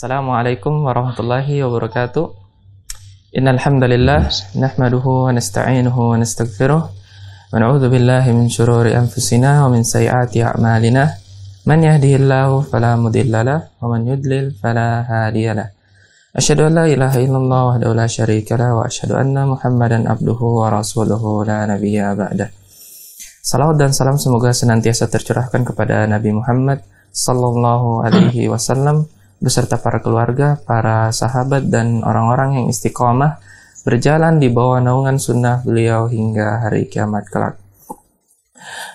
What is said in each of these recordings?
Assalamualaikum warahmatullahi wabarakatuh. Innal hamdalillah nahmaduhu wa nasta'inuhu wa nastaghfiruh wa na'udzu billahi min shururi anfusina wa min sayyiati a'malina. Man yahdihillahu fala mudilla lahu wa man yudlil fala hadiya lahu. Asyhadu an la ilaha illallah wahdahu la syarika lahu wa asyhadu anna Muhammadan abduhu wa rasuluhu la nabiyya ba'dah. Salawat dan salam semoga senantiasa tercurahkan kepada Nabi Muhammad sallallahu alaihi wasallam beserta para keluarga, para sahabat dan orang-orang yang istiqomah berjalan di bawah naungan sunnah beliau hingga hari kiamat kelak.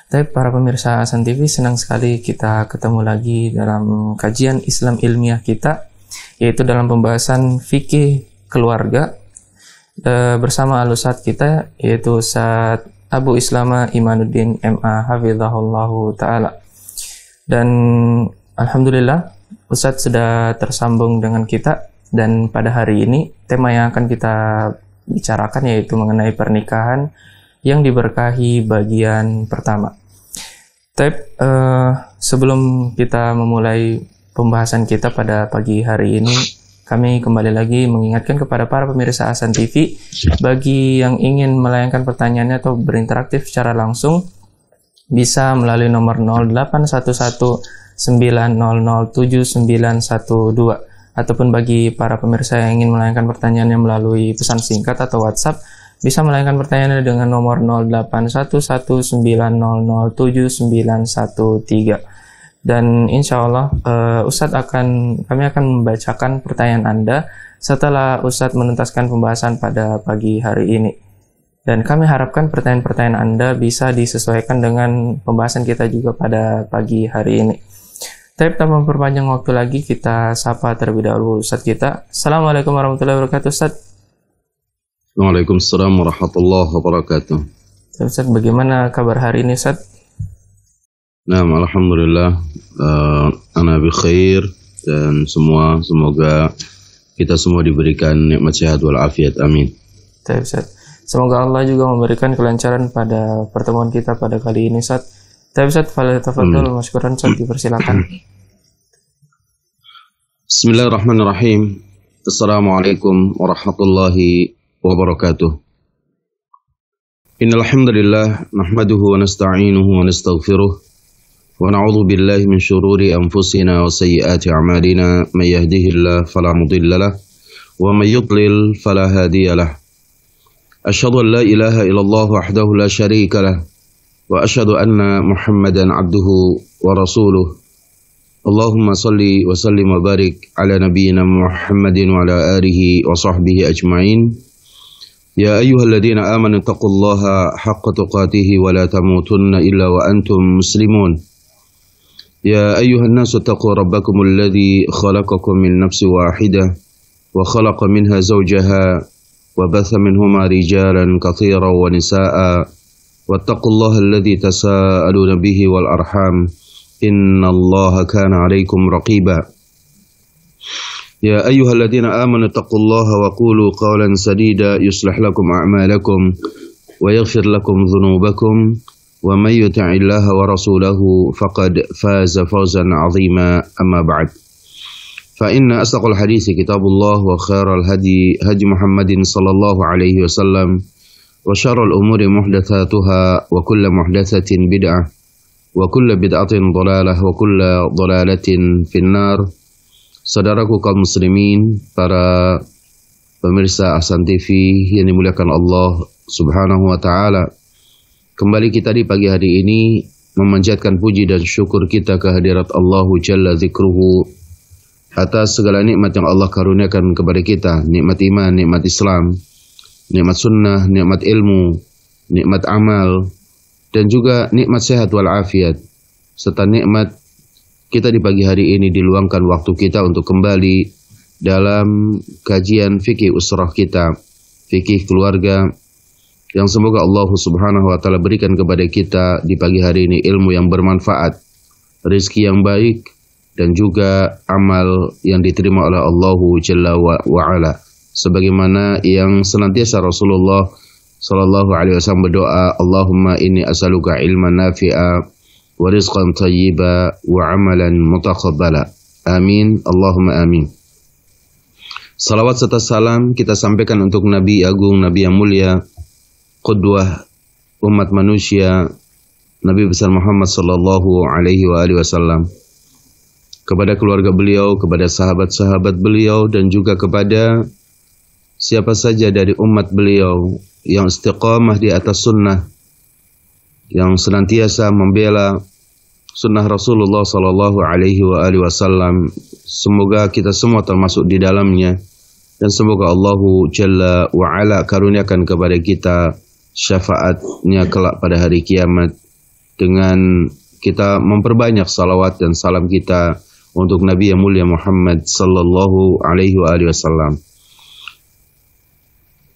Tapi para pemirsa Hasan TV, senang sekali kita ketemu lagi dalam kajian Islam ilmiah kita, yaitu dalam pembahasan fikih keluarga bersama al-Ustadz kita, yaitu Ustadz Abu Islama Imanuddin MA Hafizahullahu Ta'ala. Dan alhamdulillah Ustadz sudah tersambung dengan kita, dan pada hari ini tema yang akan kita bicarakan yaitu mengenai pernikahan yang diberkahi bagian pertama. Tapi sebelum kita memulai pembahasan kita pada pagi hari ini, kami kembali lagi mengingatkan kepada para pemirsa Hasan TV, bagi yang ingin melayangkan pertanyaannya atau berinteraksi secara langsung, bisa melalui nomor 0811900712, ataupun bagi para pemirsa yang ingin melayangkan pertanyaannya melalui pesan singkat atau WhatsApp, bisa melayangkan pertanyaannya dengan nomor 0811907913. Dan insya Allah kami akan membacakan pertanyaan Anda setelah Ustadz menuntaskan pembahasan pada pagi hari ini. Dan kami harapkan pertanyaan-pertanyaan Anda bisa disesuaikan dengan pembahasan kita juga pada pagi hari ini. Tapi tanpa memperpanjang waktu lagi, kita sapa terlebih dahulu Ustadz kita. Assalamualaikum warahmatullahi wabarakatuh, Ustadz. Waalaikumsalam warahmatullahi wabarakatuh. Ustadz, bagaimana kabar hari ini, Ustadz? Nah, alhamdulillah, ana bi khair, dan semoga kita semua diberikan nikmat sehat wal afiat. Amin. Ustadz, semoga Allah juga memberikan kelancaran pada pertemuan kita pada kali ini, Ustadz. Tapi Ustadz, tafadhol masykuran, Ustadz, dipersilakan. Bismillahirrahmanirrahim. Assalamualaikum warahmatullahi wabarakatuh. Innal hamdalillah nahmaduhu wa nasta'inuhu wa nastaghfiruh wa na'udzu billahi min shururi anfusina wa sayyiati a'malina. May yahdihillahu fala mudilla lahu wa may yudlil fala hadiya lahu. Asyhadu an la ilaha illallah wahdahu la syarika lahu wa asyhadu anna Muhammadan abduhu wa rasuluh. Allahumma salli wa sallim wa barik ala nabiyyina Muhammadin wa ala alihi wa sahbihi ajma'in. Ya ayyuhalladzina amanu taqullaha haqqa tuqatih wa la tamutunna illa wa antum muslimun. Ya ayyuhan nasu taqu rabbakumul ladzi khalaqakum min nafsin wahidah wa khalaqa minha zawjaha wa batha minhuma rijalan katsiran wa nisaa'a. Wattaqullaha alladzi tasaaluna bihi wal arham, innallaha kana 'alaikum raqiba. Ya ayyuhalladzina amanu taqullaha wa qulu qawlan sadida yuslih lakum a'malakum wa yaghfir lakum dhunubakum wa may yuti'illaha wa rasulahu faqad faza fawzan 'azima. Amma ba'd. Fa inna asdaqal hadithi kitabullah wa khairal hadi Muhammadin sallallahu alaihi wasallam wa syarrul umuri muhdatsatuha wa kullu muhdatsatin bid'ah wa kullu bid'atin dhalalah wa kullu dhalalatin finnar. Saudaraku kaum muslimin, para pemirsa Hasan TV yang dimuliakan Allah Subhanahu wa taala, kembali kita di pagi hari ini memanjatkan puji dan syukur kita kehadirat Allah Jalla Dzikruhu atas segala nikmat yang Allah karuniakan kepada kita, nikmat iman, nikmat Islam, nikmat sunnah, nikmat ilmu, nikmat amal, dan juga nikmat sehat wal afiat, serta nikmat kita di pagi hari ini diluangkan waktu kita untuk kembali dalam kajian fikih usrah kita, fikih keluarga, yang semoga Allah Subhanahu wa taala berikan kepada kita di pagi hari ini ilmu yang bermanfaat, rezeki yang baik, dan juga amal yang diterima oleh Allah Jalla wa ala. Sebagaimana yang senantiasa Rasulullah sallallahu alaihi wasallam berdoa, Allahumma inni as'aluka ilman nafi'a wa rizqan thayyiba wa amalan mutaqabbala. Amin, Allahumma amin. Salawat serta salam kita sampaikan untuk Nabi Agung, Nabi yang mulia, qudwah umat manusia, Nabi besar Muhammad sallallahu alaihi wasallam, kepada keluarga beliau, kepada sahabat-sahabat beliau, dan juga kepada siapa saja dari umat beliau yang istiqamah di atas sunnah, yang senantiasa membela sunnah Rasulullah sallallahu alaihi wasallam. Semoga kita semua termasuk di dalamnya, dan semoga Allahu Jalla wa Ala karuniakan kepada kita syafaatnya kelak pada hari kiamat dengan kita memperbanyak salawat dan salam kita untuk Nabi yang mulia Muhammad sallallahu alaihi wasallam.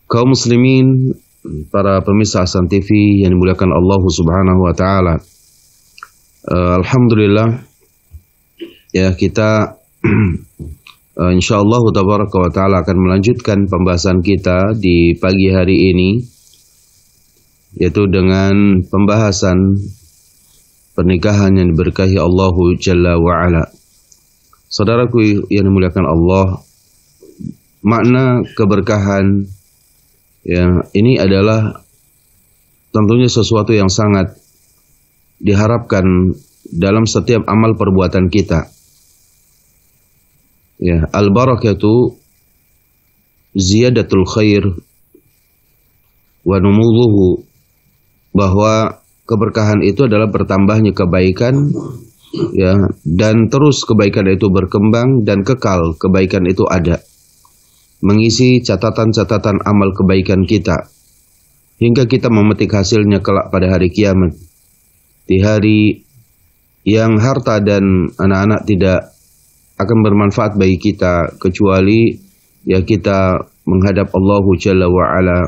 Kaum muslimin, para pemirsa Hasan TV yang dimuliakan Allah Subhanahu wa taala. Alhamdulillah ya, kita insyaallah tabaraka wa taala akan melanjutkan pembahasan kita di pagi hari ini, yaitu dengan pembahasan pernikahan yang diberkahi Allah Jalla wa Ala. Saudaraku yang dimuliakan Allah, makna keberkahan ya, ini adalah tentunya sesuatu yang sangat diharapkan dalam setiap amal perbuatan kita. Ya, al-barakatu ziyadatul khair wa numudhuhu, bahwa keberkahan itu adalah bertambahnya kebaikan ya, dan terus kebaikan itu berkembang dan kekal kebaikan itu ada, mengisi catatan-catatan amal kebaikan kita hingga kita memetik hasilnya kelak pada hari kiamat, di hari yang harta dan anak-anak tidak akan bermanfaat bagi kita kecuali ya kita menghadap Allah Jalla wa Ala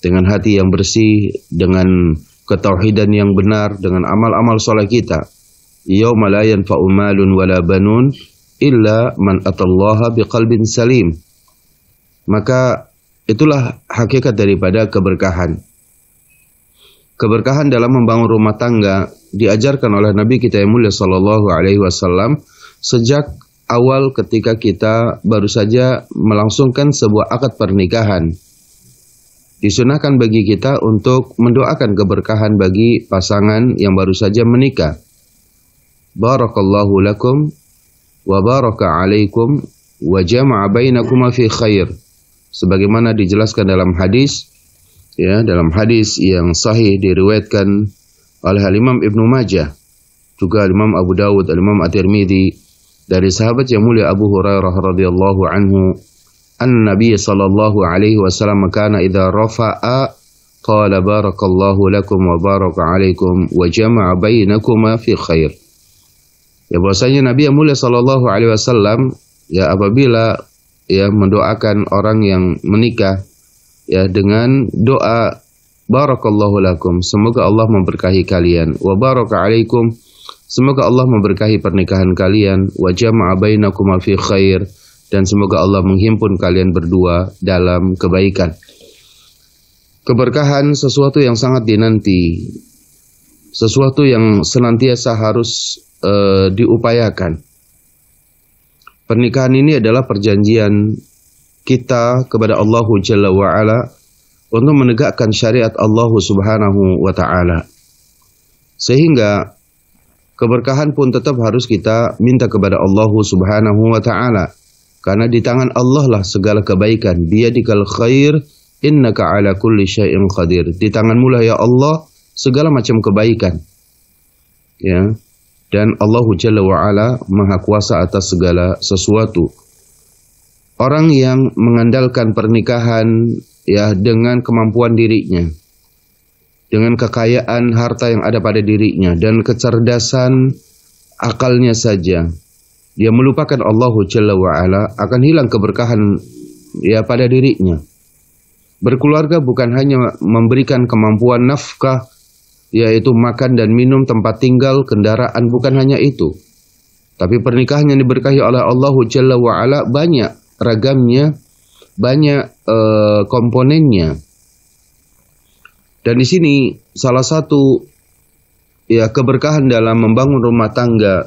dengan hati yang bersih, dengan ketauhidan yang benar, dengan amal-amal saleh kita. Yauma la yanfa'u malun wala banun illa man atallaha biqalbin salim. Maka itulah hakikat daripada keberkahan. Keberkahan dalam membangun rumah tangga diajarkan oleh Nabi kita yang mulia sallallahu alaihi wasallam sejak awal ketika kita baru saja melangsungkan sebuah akad pernikahan. Disunahkan bagi kita untuk mendoakan keberkahan bagi pasangan yang baru saja menikah. Barakallahu lakum wa baraka alaikum wa jama'a bainakuma fi khair. Sebagaimana dijelaskan dalam hadis, ya, dalam hadis yang sahih diriwayatkan oleh Imam Ibnu Majah, juga Imam Abu Dawud, Imam At-Tirmidzi, dari sahabat yang mulia Abu Hurairah radhiyallahu anhu, an-nabiy sallallahu alaihi wasallam kana idza rafa'a qala barakallahu lakum wa baraka alaikum wa jama'a bainakuma fi khair. Ya, bahwasanya Nabi yang mulia sallallahu alaihi wasallam ya apabila ya mendoakan orang yang menikah ya dengan doa barakallahu lakum, semoga Allah memberkahi kalian, wa baraka alaikum, semoga Allah memberkahi pernikahan kalian, wa jama'a bainakuma fi khair, dan semoga Allah menghimpun kalian berdua dalam kebaikan. Keberkahan sesuatu yang sangat dinanti, sesuatu yang senantiasa harus diupayakan. Pernikahan ini adalah perjanjian kita kepada Allah Jalla wa Ala untuk menegakkan syariat Allah Subhanahu wa taala. Sehingga keberkahan pun tetap harus kita minta kepada Allah Subhanahu wa taala, karena di tangan Allah lah segala kebaikan. Biyadikal khair innaka ala kulli syai'in qadir. Di tanganmu lah ya Allah segala macam kebaikan. Ya. Dan Allah Jalla wa Ala Maha Kuasa atas segala sesuatu. Orang yang mengandalkan pernikahan ya dengan kemampuan dirinya, dengan kekayaan harta yang ada pada dirinya dan kecerdasan akalnya saja, dia melupakan Allah Jalla wa Ala, akan hilang keberkahan ya pada dirinya. Berkeluarga bukan hanya memberikan kemampuan nafkah, yaitu makan dan minum, tempat tinggal, kendaraan, bukan hanya itu. Tapi pernikahan yang diberkahi oleh Allah Jalla wa Ala banyak ragamnya, banyak komponennya. Dan di sini salah satu ya keberkahan dalam membangun rumah tangga,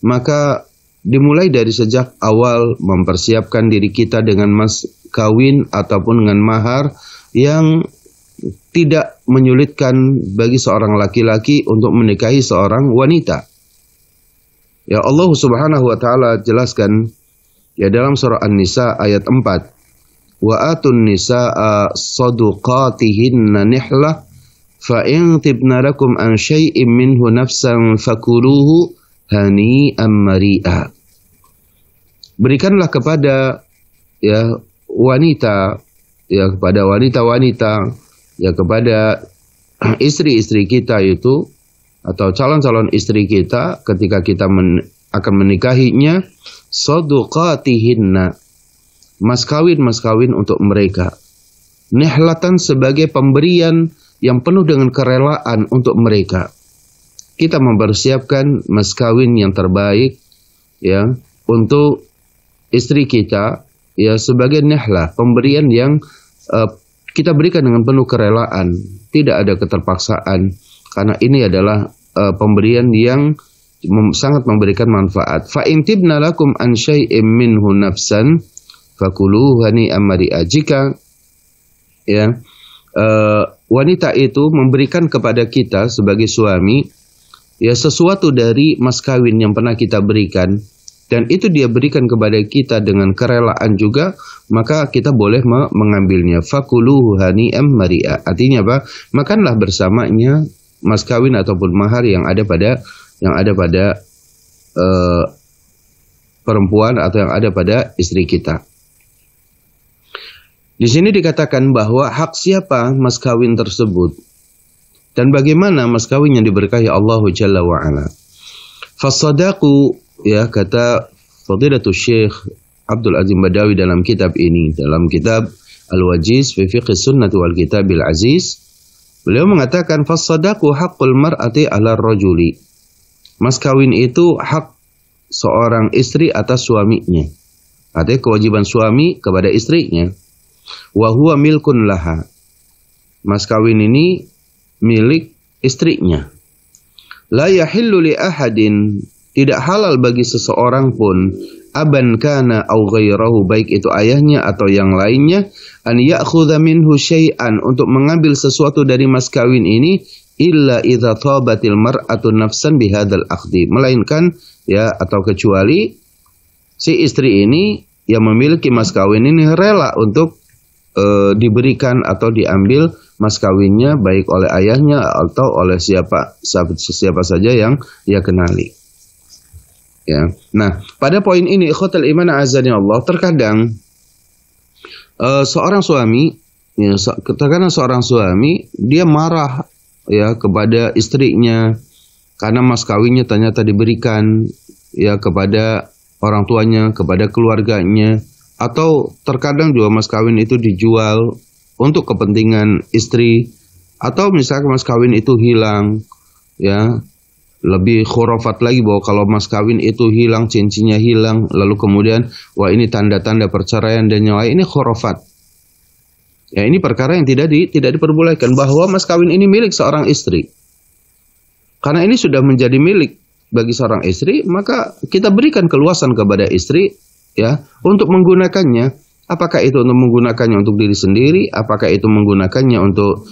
maka dimulai dari sejak awal mempersiapkan diri kita dengan mas kawin ataupun dengan mahar yang tidak menyulitkan bagi seorang laki-laki untuk menikahi seorang wanita. Ya, Allah Subhanahu wa taala jelaskan ya dalam surah An-Nisa ayat 4. Wa atun nisaa sadaqatihinna nihlah fa in tibna lakum an syai'in minhu nafsan fakuluhu hani'an mari'a. Berikanlah kepada ya wanita, ya kepada wanita-wanita, ya kepada istri-istri kita itu atau calon-calon istri kita ketika kita akan menikahinya, sadaqatihinna, mas kawin untuk mereka, nihlatan sebagai pemberian yang penuh dengan kerelaan untuk mereka. Kita mempersiapkan mas kawin yang terbaik ya untuk istri kita ya sebagai nihlah, pemberian yang kita berikan dengan penuh kerelaan, tidak ada keterpaksaan, karena ini adalah pemberian yang sangat memberikan manfaat. Fa in tibna lakum an syai'in minhu nafsan fakuluhu hani'an mari'a. Jika ya wanita itu memberikan kepada kita sebagai suami ya sesuatu dari mas kawin yang pernah kita berikan, dan itu dia berikan kepada kita dengan kerelaan juga, maka kita boleh mengambilnya. Fakuluhu hani'an mari'a. Artinya apa? Makanlah bersamanya mas kawin ataupun mahar yang ada pada perempuan atau yang ada pada istri kita. Di sini dikatakan bahwa hak siapa mas kawin tersebut dan bagaimana mas kawin yang diberkahi Allah Jalla wa Ala. Fasadaqu, ya, kata Fadilatul Syekh Abdul Azim Badawi dalam kitab ini, dalam kitab Al-Wajiz fi Fiqh Sunnah wal Kitabil Aziz, beliau mengatakan fasadaqu haqqul mar'ati 'ala rajuli. Mas kawin itu hak seorang istri atas suaminya. Artinya kewajiban suami kepada istrinya. Wa huwa milkun laha. Mas kawin ini milik istrinya. La yahillu li ahadin, tidak halal bagi seseorang pun, aban kana au ghairahu, baik itu ayahnya atau yang lainnya, an ya'khudha minhu syai'an, untuk mengambil sesuatu dari mas kawin ini, illa idza tabatil mar'atu nafsan bihadzal akhdi, melainkan ya atau kecuali si istri ini yang memiliki mas kawin ini rela untuk diberikan atau diambil mas kawinnya baik oleh ayahnya atau oleh siapa saja yang ia kenali. Ya. Nah, pada poin ini ikhwatal iman azani Allah, terkadang seorang suami ya, terkadang seorang suami dia marah ya kepada istrinya karena mas kawinnya ternyata diberikan ya kepada orang tuanya, kepada keluarganya, atau terkadang juga mas kawin itu dijual untuk kepentingan istri, atau misalkan mas kawin itu hilang ya. Lebih khurafat lagi bahwa kalau mas kawin itu hilang, cincinnya hilang, lalu kemudian wah ini tanda-tanda perceraian dan yang lain, ini khurafat. Ya, ini perkara yang tidak diperbolehkan, bahwa mas kawin ini milik seorang istri. Karena ini sudah menjadi milik bagi seorang istri, maka kita berikan keluasan kepada istri ya untuk menggunakannya. Apakah itu untuk menggunakannya untuk diri sendiri, apakah itu menggunakannya untuk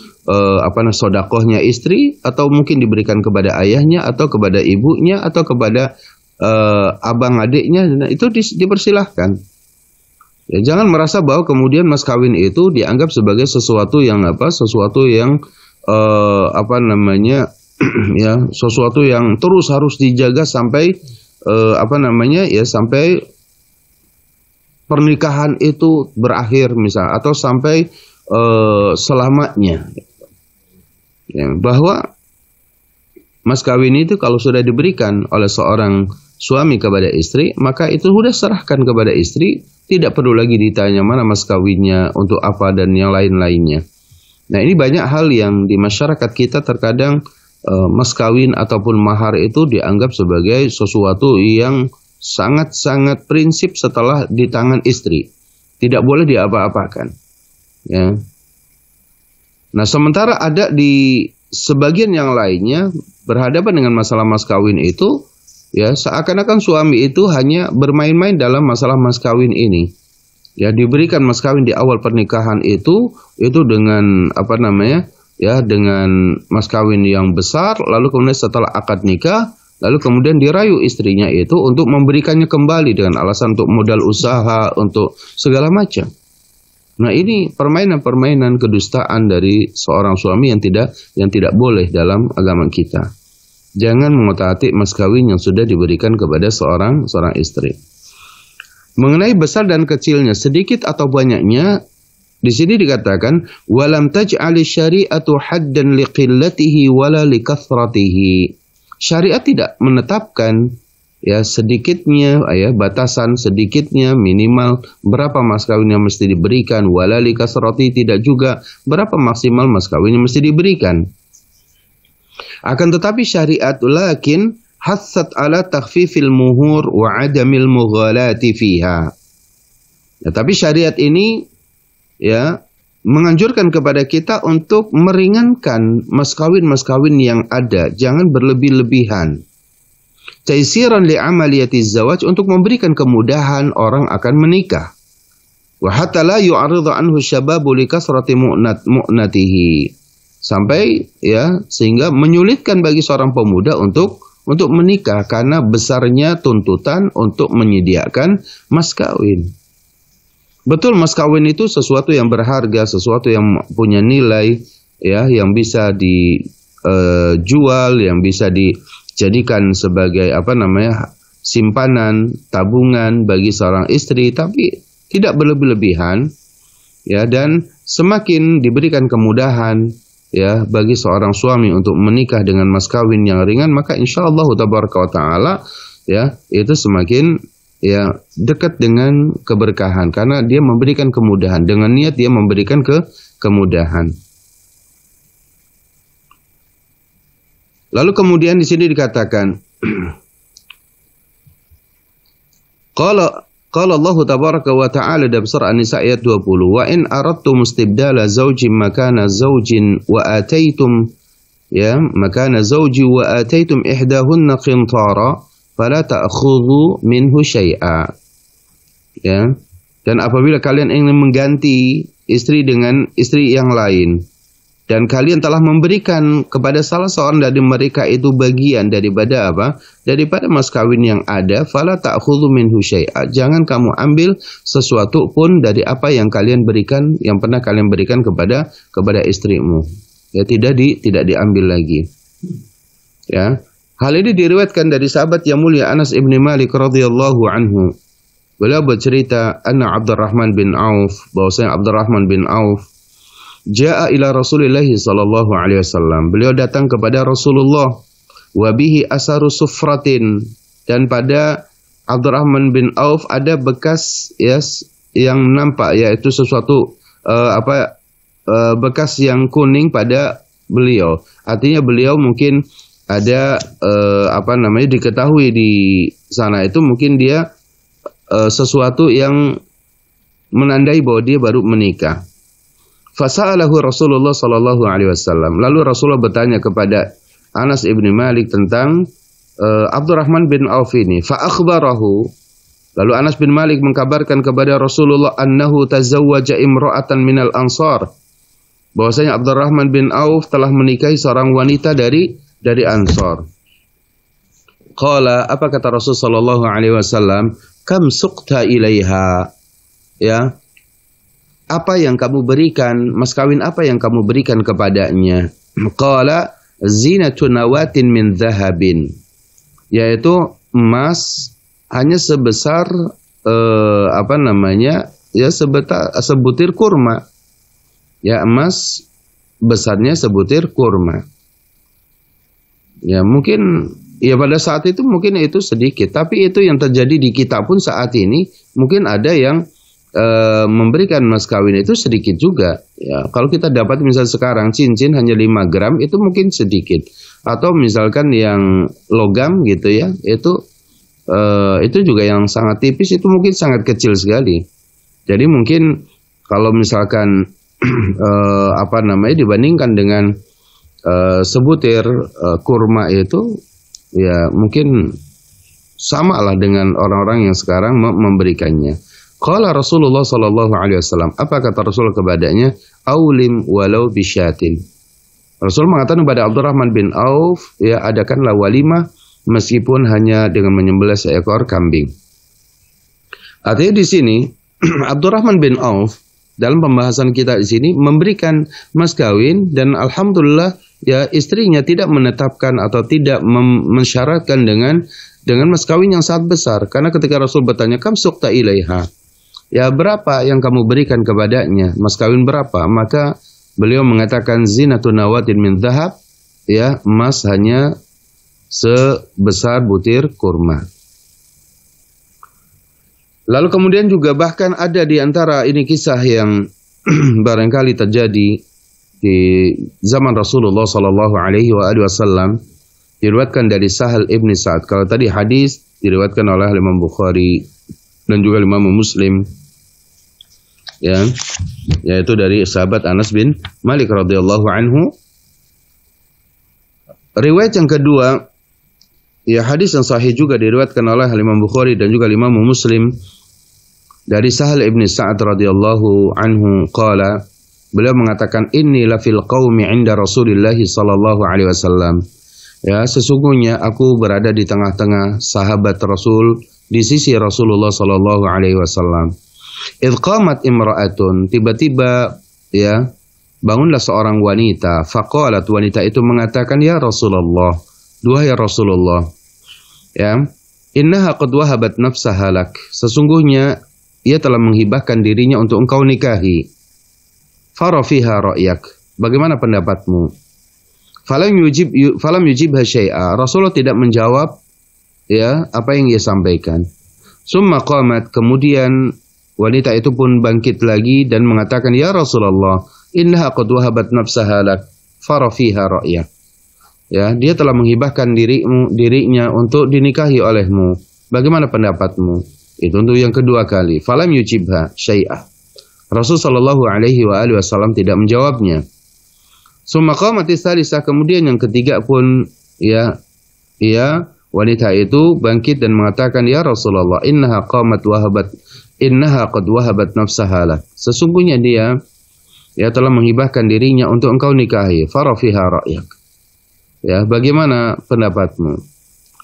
sodakohnya istri, atau mungkin diberikan kepada ayahnya atau kepada ibunya atau kepada abang adiknya, nah, itu dipersilahkan. Ya, jangan merasa bahwa kemudian mas kawin itu dianggap sebagai sesuatu yang ya sesuatu yang terus harus dijaga sampai sampai pernikahan itu berakhir misal, atau sampai selamanya. Ya, bahwa mas kawin itu kalau sudah diberikan oleh seorang suami kepada istri, maka itu sudah serahkan kepada istri, tidak perlu lagi ditanya mana mas kawinnya, untuk apa, dan yang lain-lainnya. Nah, ini banyak hal yang di masyarakat kita terkadang mas kawin ataupun mahar itu dianggap sebagai sesuatu yang sangat-sangat prinsip setelah di tangan istri. Tidak boleh diapa-apakan. Ya. Nah, sementara ada di sebagian yang lainnya berhadapan dengan masalah mas kawin itu, Ya, seakan-akan suami itu hanya bermain-main dalam masalah mas kawin ini. Ya, diberikan mas kawin di awal pernikahan itu dengan apa namanya? Ya, dengan mas kawin yang besar, lalu kemudian setelah akad nikah, lalu kemudian dirayu istrinya itu untuk memberikannya kembali dengan alasan untuk modal usaha, untuk segala macam. Nah, ini permainan-permainan kedustaan dari seorang suami yang tidak boleh dalam agama kita. Jangan mengotak-atik mas kawin yang sudah diberikan kepada seorang istri. Mengenai besar dan kecilnya, sedikit atau banyaknya, di sini dikatakan walam taj'ali syari'atu haddan liqillatihi wala likathratihi. Syariat tidak menetapkan ya sedikitnya, ya batasan sedikitnya minimal berapa mas kawin yang mesti diberikan, wala likathrati, tidak juga berapa maksimal mas kawin yang mesti diberikan. Akan tetapi syariat lakin hassat ala takhfifil muhur wa adamil mughalati fiha. Ya, tapi syariat ini ya menganjurkan kepada kita untuk meringankan mas kawin yang ada, jangan berlebih-lebihan. Taisiran li amaliyati zawaj, untuk memberikan kemudahan orang akan menikah. Wa hatta la yu'aridu anhu syababu li kasrati mu'natihi. Sampai ya sehingga menyulitkan bagi seorang pemuda untuk menikah karena besarnya tuntutan untuk menyediakan mas kawin. Betul, mas kawin itu sesuatu yang berharga, sesuatu yang punya nilai, ya, yang bisa dijual, yang bisa dijadikan sebagai simpanan, tabungan bagi seorang istri, tapi tidak berlebih-lebihan, ya, dan semakin diberikan kemudahan ya bagi seorang suami untuk menikah dengan mas kawin yang ringan, maka insyaallah tabaraka wa taala ya itu semakin ya dekat dengan keberkahan karena dia memberikan kemudahan, dengan niat dia memberikan kemudahan. Lalu kemudian di sini dikatakan Qala Allah tabaraka wa ta'ala dalam surah An-Nisa ayat 20, wa in aradtum istibdala zawjin makana zawjin wa ataitum makana zawji wa ataitum ihdahunna qintara fala ta'khudhu minhu syai'a. Ya. Dan apabila kalian ingin mengganti istri dengan istri yang lain dan kalian telah memberikan kepada salah seorang dari mereka itu bagian daripada daripada mas kawin yang ada, fala ta'khudhu minhu syai'a. Jangan kamu ambil sesuatu pun dari apa yang kalian berikan, yang pernah kalian berikan kepada istrimu. Ya, tidak diambil lagi. Ya. Hal ini diriwayatkan dari sahabat yang mulia Anas ibn Malik radhiyallahu anhu. Beliau bercerita anna Abdurrahman bin Auf, bahwasanya Abdurrahman bin Auf ja'a ila Rasulillah sallallahu alaihi wasallam. Beliau datang kepada Rasulullah wa bihi asaru sufratin, dan pada Abdurrahman bin Auf ada bekas yang nampak, yaitu sesuatu bekas yang kuning pada beliau. Artinya beliau mungkin ada diketahui di sana itu mungkin dia sesuatu yang menandai bahwa dia baru menikah. Fasa'alahu Rasulullah sallallahu alaihi wasallam. Lalu Rasulullah bertanya kepada Anas ibn Malik tentang Abdurrahman bin Auf ini. Fa'akhbarahu. Lalu Anas bin Malik mengkabarkan kepada Rasulullah annahu tazawwaja imra'atan minal ansar. Bahwasanya Abdurrahman bin Auf telah menikahi seorang wanita dari Ansar. Qala, apa kata Rasul sallallahu alaihi wasallam? Kam suqta ilaiha. Ya. Apa yang kamu berikan, mas kawin apa yang kamu berikan kepadanya? Qala zinatun nawatin min dhahabin, yaitu emas hanya sebesar sebutir kurma. Ya, emas besarnya sebutir kurma. Ya, mungkin ya pada saat itu mungkin itu sedikit, tapi itu yang terjadi di kita pun saat ini. Mungkin ada yang memberikan mas kawin itu sedikit juga. Ya, kalau kita dapat misal sekarang cincin hanya 5 gram itu mungkin sedikit. Atau misalkan yang logam gitu ya, itu juga yang sangat tipis, itu mungkin sangat kecil sekali. Jadi mungkin kalau misalkan dibandingkan dengan sebutir kurma itu ya mungkin samalah dengan orang-orang yang sekarang memberikannya. Qala Rasulullah sallallahu alaihi wasallam, apa kata Rasul kepadanya? Aulim walau bisyatin. Rasul mengatakan kepada Abdurrahman bin Auf, ya, adakanlah walimah meskipun hanya dengan menyembelih seekor kambing. Artinya di sini Abdurrahman bin Auf dalam pembahasan kita di sini memberikan mas kawin, dan alhamdulillah ya istrinya tidak menetapkan atau tidak mensyaratkan dengan mas kawin yang sangat besar. Karena ketika Rasul bertanya, kam sukta ilaiha, ya berapa yang kamu berikan kepadanya, mas kawin berapa? Maka beliau mengatakan zinatun nawatin min dhahab, ya emas hanya sebesar butir kurma. Lalu kemudian juga bahkan ada di antara ini kisah yang barangkali terjadi di zaman Rasulullah sallallahu alaihi wasallam, diriwayatkan dari Sahal ibn Sa'ad. Kalau tadi hadis diriwayatkan oleh Imam Bukhari dan juga Imam Muslim, ya, yaitu dari sahabat Anas bin Malik radhiyallahu anhu. Riwayat yang kedua, ya hadis yang sahih juga diriwayatkan oleh Imam Bukhari dan juga Imam Muslim dari Sahal ibn Sa'ad radhiyallahu anhu qala, beliau mengatakan inni lafil qaumi 'inda Rasulillah sallallahu alaihi wasallam. Ya, sesungguhnya aku berada di tengah-tengah sahabat Rasul di sisi Rasulullah sallallahu alaihi wasallam. Idh qamat imra'atun, tiba-tiba ya bangunlah seorang wanita. Faqalat, wanita itu mengatakan, ya Rasulullah, duhai Rasulullah, ya, innaha qad wahabat nafsaha lak, sesungguhnya ia telah menghibahkan dirinya untuk engkau nikahi. Fara fiha ra'yak, bagaimana pendapatmu? Falam yujibha syai'a, Rasulullah tidak menjawab ya apa yang ia sampaikan. Summa qamat, kemudian wanita itu pun bangkit lagi dan mengatakan, ya Rasulullah, innaha qad wahabat nafsaha lak, fara fiha ra'yak. Ya, dia telah menghibahkan dirinya untuk dinikahi olehmu. Bagaimana pendapatmu? Itu untuk yang kedua kali. Falam yujibha syai'ah. Rasul sallallahu alaihi wasallam tidak menjawabnya. Summa qamatis tsalisah, kemudian yang ketiga pun ya wanita itu bangkit dan mengatakan, ya Rasulullah, innaha qad wahabat nafsaha lak, sesungguhnya dia ya telah menghibahkan dirinya untuk engkau nikahi. Fara fiha ra'yak, ya bagaimana pendapatmu?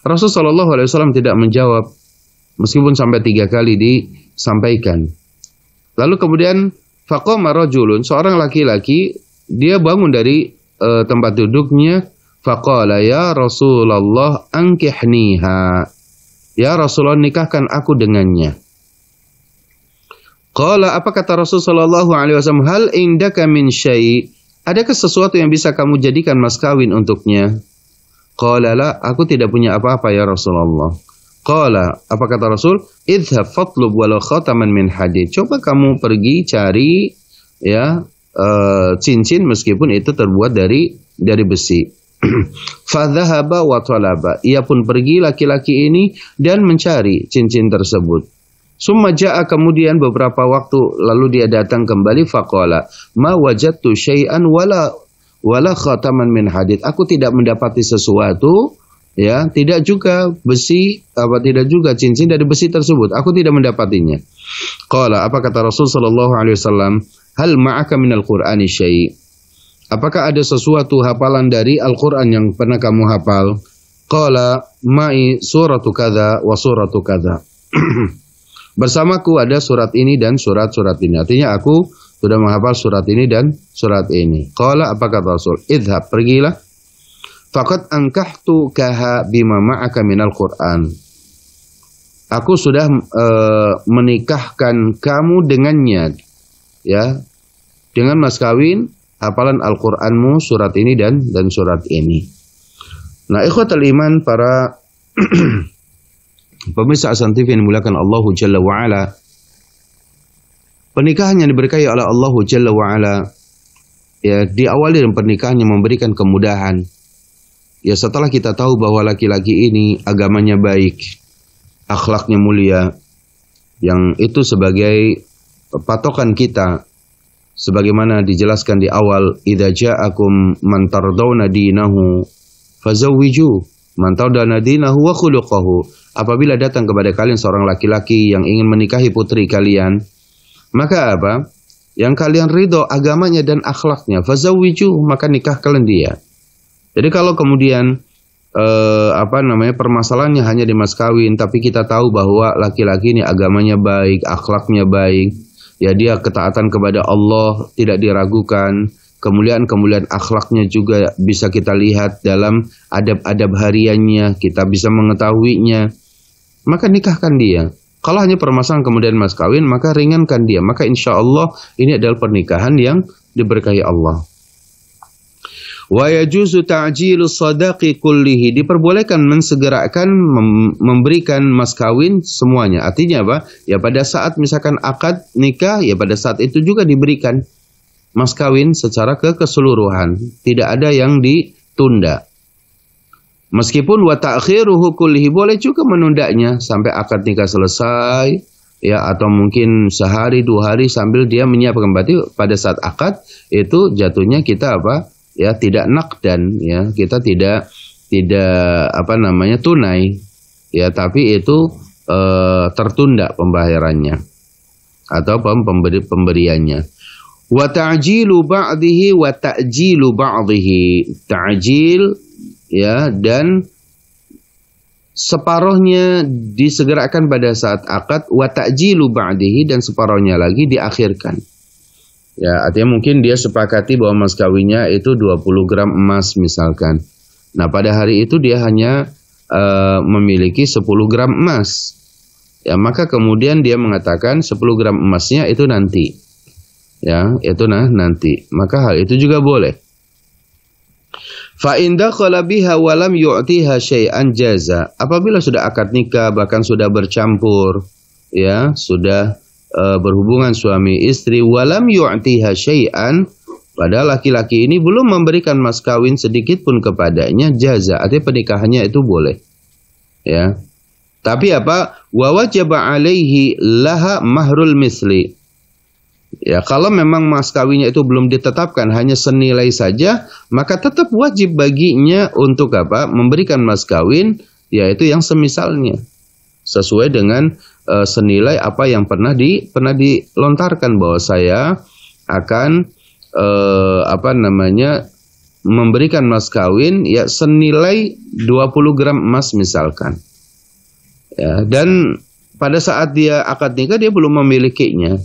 Rasul sallallahu alaihi wasallam tidak menjawab meskipun sampai 3 kali disampaikan. Lalu kemudian faqama rajulun, seorang laki-laki, dia bangun dari tempat duduknya. Faqala, ya Rasulullah ankihniha, ya Rasulullah, nikahkan aku dengannya. Qala, apa kata Rasul sallallahu alaihi wasallam? Hal indaka min syai', adakah sesuatu yang bisa kamu jadikan mas kawin untuknya? Qala la, aku tidak punya apa-apa ya Rasulullah. Qala, apa kata Rasul? Idhab fatlub walau khataman min hadid, coba kamu pergi cari ya cincin meskipun itu terbuat dari besi. Fadhahaba wa talaba, ia pun pergi laki-laki ini dan mencari cincin tersebut. Summa ja'a, kemudian beberapa waktu lalu dia datang kembali. Faqala, ma wajadtu syai'an wala khataman min hadid, aku tidak mendapati sesuatu, ya, tidak juga cincin dari besi tersebut, aku tidak mendapatinya. Qala, apa kata Rasul sallallahu alaihi wasallam? Hal ma'aka minal Qur'ani syai', apakah ada sesuatu hafalan dari Al-Qur'an yang pernah kamu hafal? Qala, ma'i suratu kadza wa suratu kadza. Bersamaku ada surat ini dan surat-surat ini. Artinya aku sudah menghafal surat ini dan surat ini. Qala, apa kata Rasul? Idhab, pergilah. Faqad ankahtu kaha bima ma'aka minal Qur'an, aku sudah menikahkan kamu dengannya, ya, dengan mas kawin hafalan Al-Qur'anmu, surat ini dan surat ini. Nah, ikhwatul iman, para pemirsa Hasan TV yang dimuliakan Allah Jalla wa'ala, pernikahan yang diberkahi oleh Allah Jalla wa'ala, ya, diawali dengan pernikahan yang memberikan kemudahan. Ya, setelah kita tahu bahwa laki-laki ini agamanya baik, akhlaknya mulia, yang itu sebagai patokan kita, sebagaimana dijelaskan di awal, idza ja'akum man tardawna dinahu fazawwiju, Man tardawna dinahu wa khuluquhu. Apabila datang kepada kalian seorang laki-laki yang ingin menikahi putri kalian, maka apa? Yang kalian ridho agamanya dan akhlaknya, fazawwiju, maka nikahkan dia. Jadi kalau kemudian permasalahannya hanya di mas kawin, tapi kita tahu bahwa laki-laki ini agamanya baik, akhlaknya baik, ya dia ketaatan kepada Allah tidak diragukan, kemuliaan akhlaknya juga bisa kita lihat dalam adab-adab hariannya, kita bisa mengetahuinya, maka nikahkan dia. Kalau hanya permasalahan kemudian mas kawin, maka ringankan dia, maka insya Allah ini adalah pernikahan yang diberkahi Allah. Wa yajuzu ta'jilu sadaqi kullihi, diperbolehkan mensegerakan memberikan mas kawin semuanya. Artinya apa? Ya pada saat misalkan akad nikah, ya pada saat itu juga diberikan mas kawin secara keseluruhan, tidak ada yang ditunda. Meskipun wa ta'khiruhu kullihi, boleh juga menundanya sampai akad nikah selesai, ya, atau mungkin sehari 2 hari sambil dia menyiapkan. Berarti pada saat akad itu jatuhnya kita apa? Ya tidak nakdan, ya kita tidak tunai, ya tapi itu tertunda pembayarannya atau pemberiannya. Wa ta'jilu ba'dihi wa ta'jilu ba'dihi, ta'jil, ya, dan separuhnya disegerakan pada saat akad, wa ta'jilu ba'dihi, dan separuhnya lagi diakhirkan. Ya, artinya mungkin dia sepakati bahwa mas kawinnya itu 20 gram emas misalkan. Nah, pada hari itu dia hanya memiliki 10 gram emas. Ya, maka kemudian dia mengatakan 10 gram emasnya itu nanti. Ya, itu nanti. Maka hal itu juga boleh. Fa in dakhala biha wa lam yu'tiha syai'an jaza. Apabila sudah akad nikah bahkan sudah bercampur, ya, sudah berhubungan suami istri, walam yu'tiha syai'an, padahal laki-laki ini belum memberikan mas kawin sedikit pun kepadanya, jaza, artinya pernikahannya itu boleh, ya. Tapi apa? Wa wajaba alaihi laha mahrul misli. Ya, kalau memang mas kawinnya itu belum ditetapkan, hanya senilai saja, maka tetap wajib baginya untuk apa? Memberikan mas kawin, yaitu yang semisalnya, sesuai dengan senilai apa yang pernah dilontarkan, bahwa saya akan memberikan mas kawin, ya, senilai 20 gram emas misalkan. Ya, dan pada saat dia akad nikah dia belum memilikinya.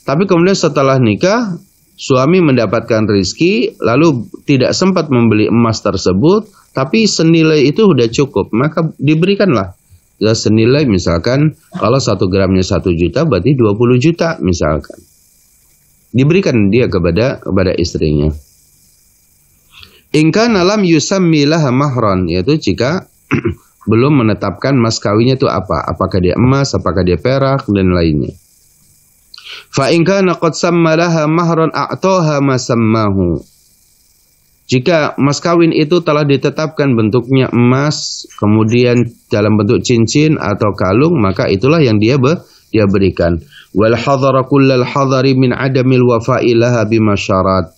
Tapi kemudian setelah nikah suami mendapatkan rezeki lalu tidak sempat membeli emas tersebut, tapi senilai itu sudah cukup, maka diberikanlah. Ya, senilai misalkan kalau 1 gramnya 1 juta berarti 20 juta misalkan. Diberikan dia kepada istrinya. In kana lam yusammi laha mahran, yaitu jika belum menetapkan mas kawinnya itu apa? Apakah dia emas, apakah dia perak dan lainnya. Fa in kana qad samma laha mahran a'taha ma sammahu. Jika mas kawin itu telah ditetapkan bentuknya emas, kemudian dalam bentuk cincin atau kalung, maka itulah yang dia berikan. Wal hadhara kullal hadhari min adamil wafa'i laha bima syarat.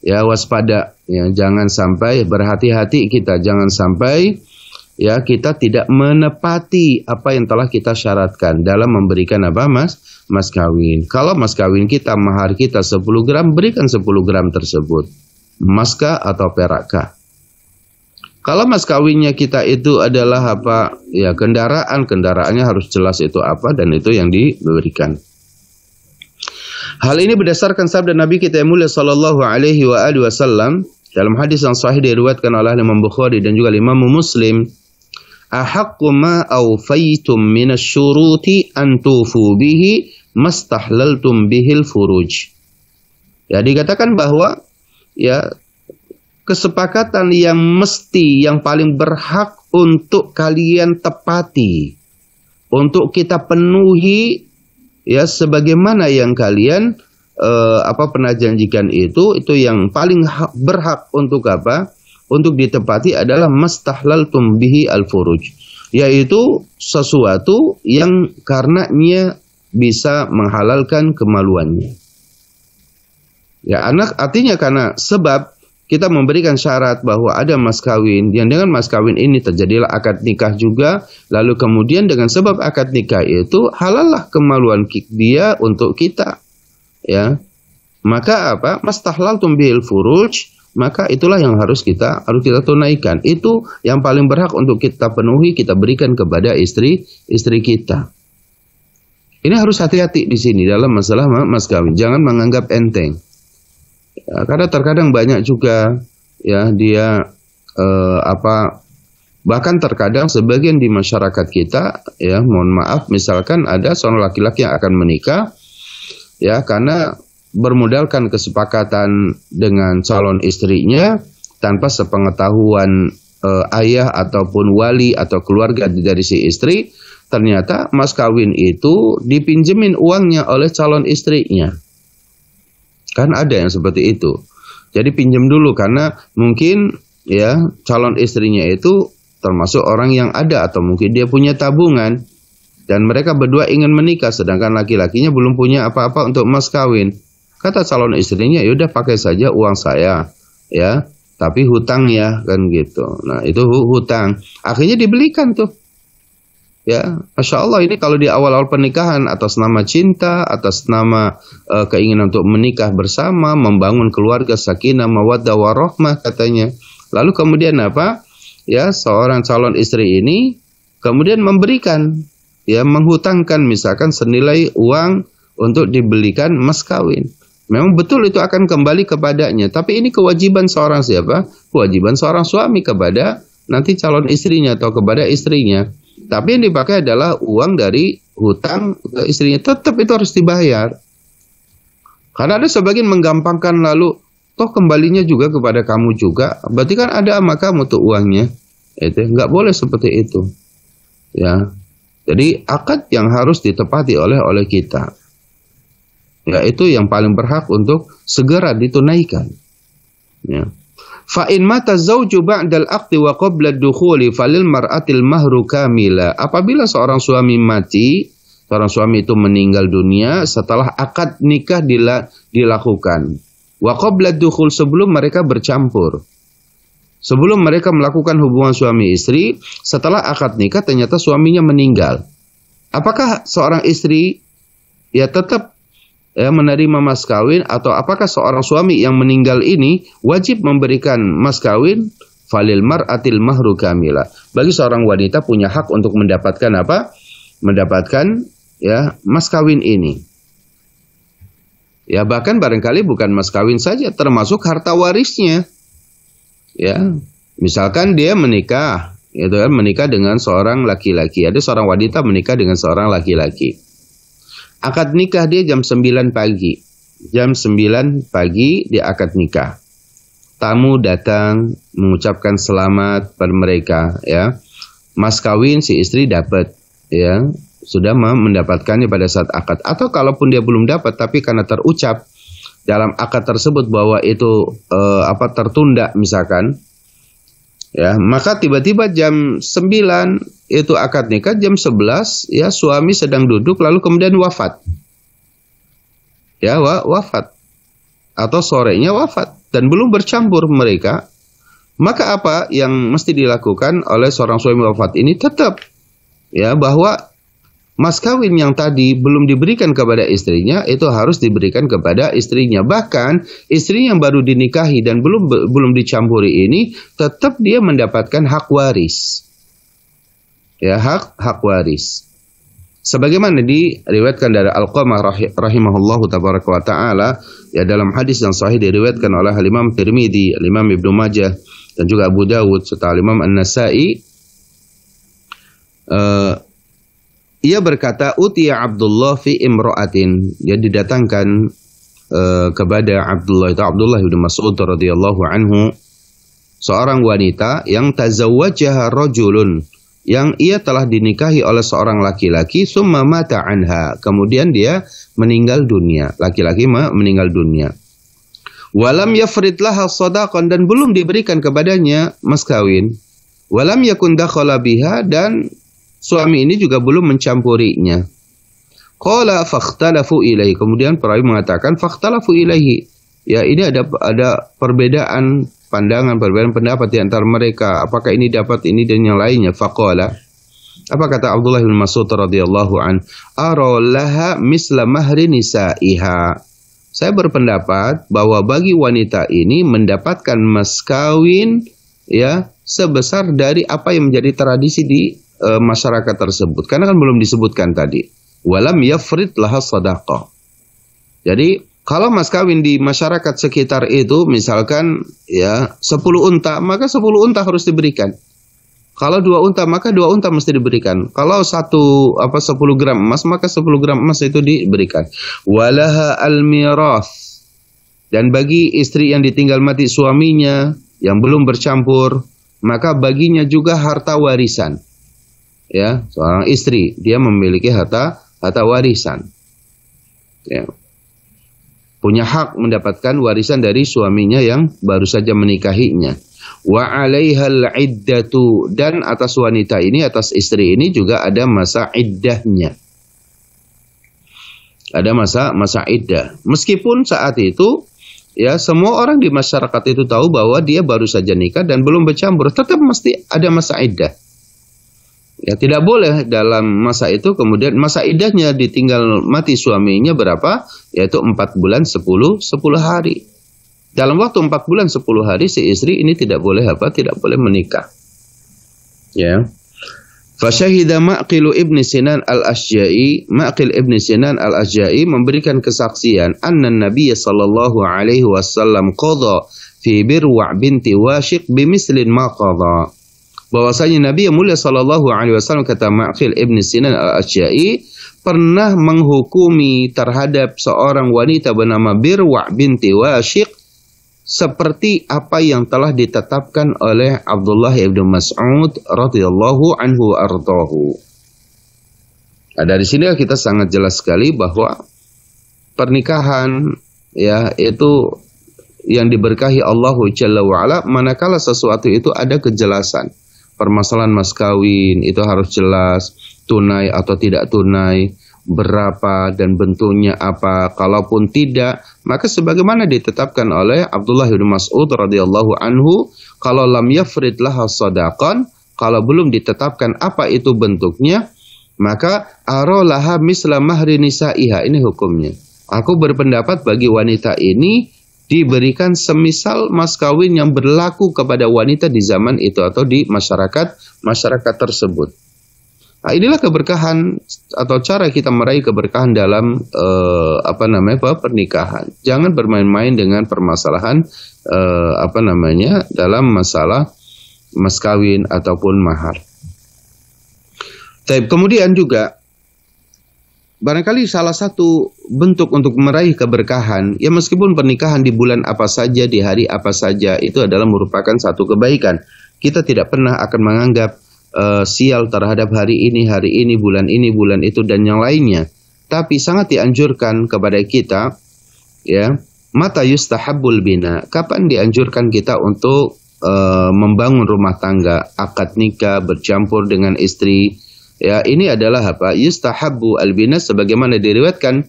Ya, waspada, ya, jangan sampai, berhati-hati kita, jangan sampai, ya, kita tidak menepati apa yang telah kita syaratkan dalam memberikan apa, mas kawin. Kalau mas kawin kita, mahar kita 10 gram, berikan 10 gram tersebut. Emaskah atau perakkah? Kalau mas kawinnya kita itu adalah apa? Ya, kendaraannya harus jelas itu apa, dan itu yang diberikan. Hal ini berdasarkan sabda Nabi kita yang mulia sallallahu alaihi wasallam dalam hadis yang sahih diriwayatkan oleh Imam Bukhari dan juga Imam Muslim. Ahaqqu ma awfaitum minasyuruti an tufu bihi mastahlaltum bihil furuj. Ya, dikatakan bahwa, ya, kesepakatan yang mesti, yang paling berhak untuk kalian tepati, untuk kita penuhi, ya, sebagaimana yang kalian pernah janjikan itu yang paling berhak untuk apa? Untuk ditepati adalah mastahlaltum bihi al-furuj, yaitu sesuatu yang karenanya bisa menghalalkan kemaluannya. Ya, artinya karena sebab kita memberikan syarat bahwa ada mas kawin, yang dengan mas kawin ini terjadilah akad nikah juga, lalu kemudian dengan sebab akad nikah itu halallah kemaluan dia untuk kita, ya. Maka apa? Mastahlaltum bihil furuj, maka itulah yang harus kita tunaikan. Itu yang paling berhak untuk kita penuhi, kita berikan kepada istri kita. Ini harus hati-hati di sini dalam masalah mas kawin. Jangan menganggap enteng. Ya, karena terkadang banyak juga ya dia bahkan terkadang sebagian di masyarakat kita, ya mohon maaf, misalkan ada seorang laki-laki yang akan menikah, ya karena bermodalkan kesepakatan dengan calon istrinya tanpa sepengetahuan ayah ataupun wali atau keluarga dari si istri, ternyata mas kawin itu dipinjemin uangnya oleh calon istrinya. Kan ada yang seperti itu. Jadi pinjam dulu karena mungkin ya calon istrinya itu termasuk orang yang ada atau mungkin dia punya tabungan dan mereka berdua ingin menikah sedangkan laki-lakinya belum punya apa-apa untuk mas kawin. Kata calon istrinya, yaudah pakai saja uang saya, ya, tapi hutang ya, kan gitu. Nah itu hutang. Akhirnya dibelikan tuh. Ya, Masya Allah, ini kalau di awal-awal pernikahan atas nama cinta, atas nama keinginan untuk menikah bersama, membangun keluarga sakinah, mawaddah warahmah katanya. Lalu kemudian apa? Ya, seorang calon istri ini kemudian memberikan, ya, menghutangkan misalkan senilai uang untuk dibelikan mas kawin. Memang betul itu akan kembali kepadanya, tapi ini kewajiban seorang siapa? Kewajiban seorang suami kepada nanti calon istrinya atau kepada istrinya. Tapi yang dipakai adalah uang dari hutang ke istrinya. Tetap itu harus dibayar. Karena ada sebagian menggampangkan lalu, toh kembalinya juga kepada kamu juga. Berarti kan ada sama kamu tuh uangnya. Itu nggak boleh seperti itu. Ya. Jadi akad yang harus ditepati oleh kita. Ya, itu yang paling berhak untuk segera ditunaikan. Ya. Fa in mata zauju ba'dal aqdi wa qabla ad-dukhuli falil mar'atil mahru kamila. Apabila seorang suami mati, seorang suami itu meninggal dunia setelah akad nikah dilakukan. Wa qabla ad-dukhul, sebelum mereka bercampur. Sebelum mereka melakukan hubungan suami istri, setelah akad nikah ternyata suaminya meninggal. Apakah seorang istri ya tetap menerima mas kawin, atau apakah seorang suami yang meninggal ini wajib memberikan mas kawin? Falil mar'atil mahru kamila. Bagi seorang wanita punya hak untuk mendapatkan apa? Mendapatkan ya mas kawin ini. Ya bahkan barangkali bukan mas kawin saja, termasuk harta warisnya. Ya, misalkan dia menikah, itu kan menikah dengan seorang laki-laki. Ada seorang wanita menikah dengan seorang laki-laki. Akad nikah dia jam 9 pagi. Jam 9 pagi dia akad nikah. Tamu datang mengucapkan selamat pada mereka, ya. Mas kawin si istri dapat, ya. Sudah mendapatkannya pada saat akad. Atau kalaupun dia belum dapat tapi karena terucap dalam akad tersebut bahwa itu tertunda misalkan, ya, maka tiba-tiba jam 9 itu akad nikah, jam 11 ya suami sedang duduk lalu kemudian wafat. Ya, wafat. Atau sorenya wafat dan belum bercampur mereka. Maka apa yang mesti dilakukan oleh seorang suami wafat ini? Tetap ya bahwa mas kawin yang tadi belum diberikan kepada istrinya itu harus diberikan kepada istrinya. Bahkan istri yang baru dinikahi dan belum dicampuri ini tetap dia mendapatkan hak waris. Ya, hak waris. Sebagaimana diriwayatkan dari Alqamah rahimahullahu tabaraka wa ta'ala, ya dalam hadis yang sahih diriwayatkan oleh Imam Tirmidzi, Imam Ibnu Majah dan juga Abu Dawud serta Imam An-Nasa'i. Ia berkata, utiya Abdullah fi imra'atin. Dia didatangkan kepada Abdullah, itu Abdullah bin Mas'ud radhiyallahu anhu, seorang wanita yang tazawwajaha rajulun, yang ia telah dinikahi oleh seorang laki-laki, summa mata anha, kemudian dia meninggal dunia, laki-laki meninggal dunia. Walam yafrid laha shadaqan, dan belum diberikan kepadanya mas kawin. Walam yakun dakhala biha, dan suami ini juga belum mencampurinya. Qala fakhtalafu ilaihi, kemudian perawi mengatakan fakhtalafu ilaihi. Ya, ini ada perbedaan pandangan, perbedaan pendapat di antara mereka, apakah ini dapat ini dan yang lainnya. Faqala, apa kata Abdullah bin Mas'ud radhiyallahu an, ara laha misla mahri nisaiha. Saya berpendapat bahwa bagi wanita ini mendapatkan mas kawin ya sebesar dari apa yang menjadi tradisi di masyarakat tersebut. Karena kan belum disebutkan tadi. Walam yafrid laha sadaqah. Jadi kalau mas kawin di masyarakat sekitar itu misalkan ya 10 unta, maka 10 unta harus diberikan. Kalau 2 unta, maka 2 unta mesti diberikan. Kalau 10 gram emas, maka 10 gram emas itu diberikan. Walaha al-mirath. Dan bagi istri yang ditinggal mati suaminya yang belum bercampur, maka baginya juga harta warisan. Ya, seorang istri dia memiliki harta warisan. Ya. Punya hak mendapatkan warisan dari suaminya yang baru saja menikahinya. Wa 'alaihal 'iddatu, dan atas wanita ini, atas istri ini juga ada masa iddahnya. Ada masa iddah. Meskipun saat itu ya semua orang di masyarakat itu tahu bahwa dia baru saja nikah dan belum bercampur, tetap mesti ada masa iddah. Ya, tidak boleh dalam masa itu kemudian masa iddahnya ditinggal mati suaminya berapa? Yaitu 4 bulan 10 hari. Dalam waktu 4 bulan 10 hari si istri ini tidak boleh tidak boleh menikah. Ya. Fasyahida Ma'qil ibn Sinan al-Asja'i, Ma'qil ibn Sinan al-Asja'i memberikan kesaksian anna Nabiy sallallahu alaihi wasallam qadha fi Birwa' binti Washiq bimislin ma qadha. Bahwasanya Nabi yang mulia sallallahu alaihi wasallam, kata Ma'qil ibn Sinan al-Asja'i, pernah menghukumi terhadap seorang wanita bernama Birwa' binti Washiq seperti apa yang telah ditetapkan oleh Abdullah ibn Mas'ud radhiyallahu anhu ardahu. Nah, dari sini kita sangat jelas sekali bahwa pernikahan ya itu yang diberkahi Allah Jalla wa'ala manakala sesuatu itu ada kejelasan. Permasalahan mas kawin itu harus jelas, tunai atau tidak tunai, berapa dan bentuknya apa. Kalaupun tidak, maka sebagaimana ditetapkan oleh Abdullah bin Mas'ud radhiyallahu anhu, kalau lam yafrid laha sadaqan, kalau belum ditetapkan apa itu bentuknya, maka ara laha misla mahri nisaiha. Ini hukumnya. Aku berpendapat bagi wanita ini diberikan semisal mas kawin yang berlaku kepada wanita di zaman itu atau di masyarakat tersebut. Nah, inilah keberkahan atau cara kita meraih keberkahan dalam pernikahan. Jangan bermain-main dengan permasalahan dalam masalah mas kawin ataupun mahar. Kemudian juga barangkali salah satu bentuk untuk meraih keberkahan, ya meskipun pernikahan di bulan apa saja, di hari apa saja, itu adalah merupakan satu kebaikan. Kita tidak pernah akan menganggap sial terhadap hari ini, bulan itu, dan yang lainnya. Tapi sangat dianjurkan kepada kita, ya, mata yustahabbul bina, kapan dianjurkan kita untuk membangun rumah tangga, akad nikah, bercampur dengan istri. Ya, ini adalah apa? Yustahabbu al-bina sebagaimana diriwayatkan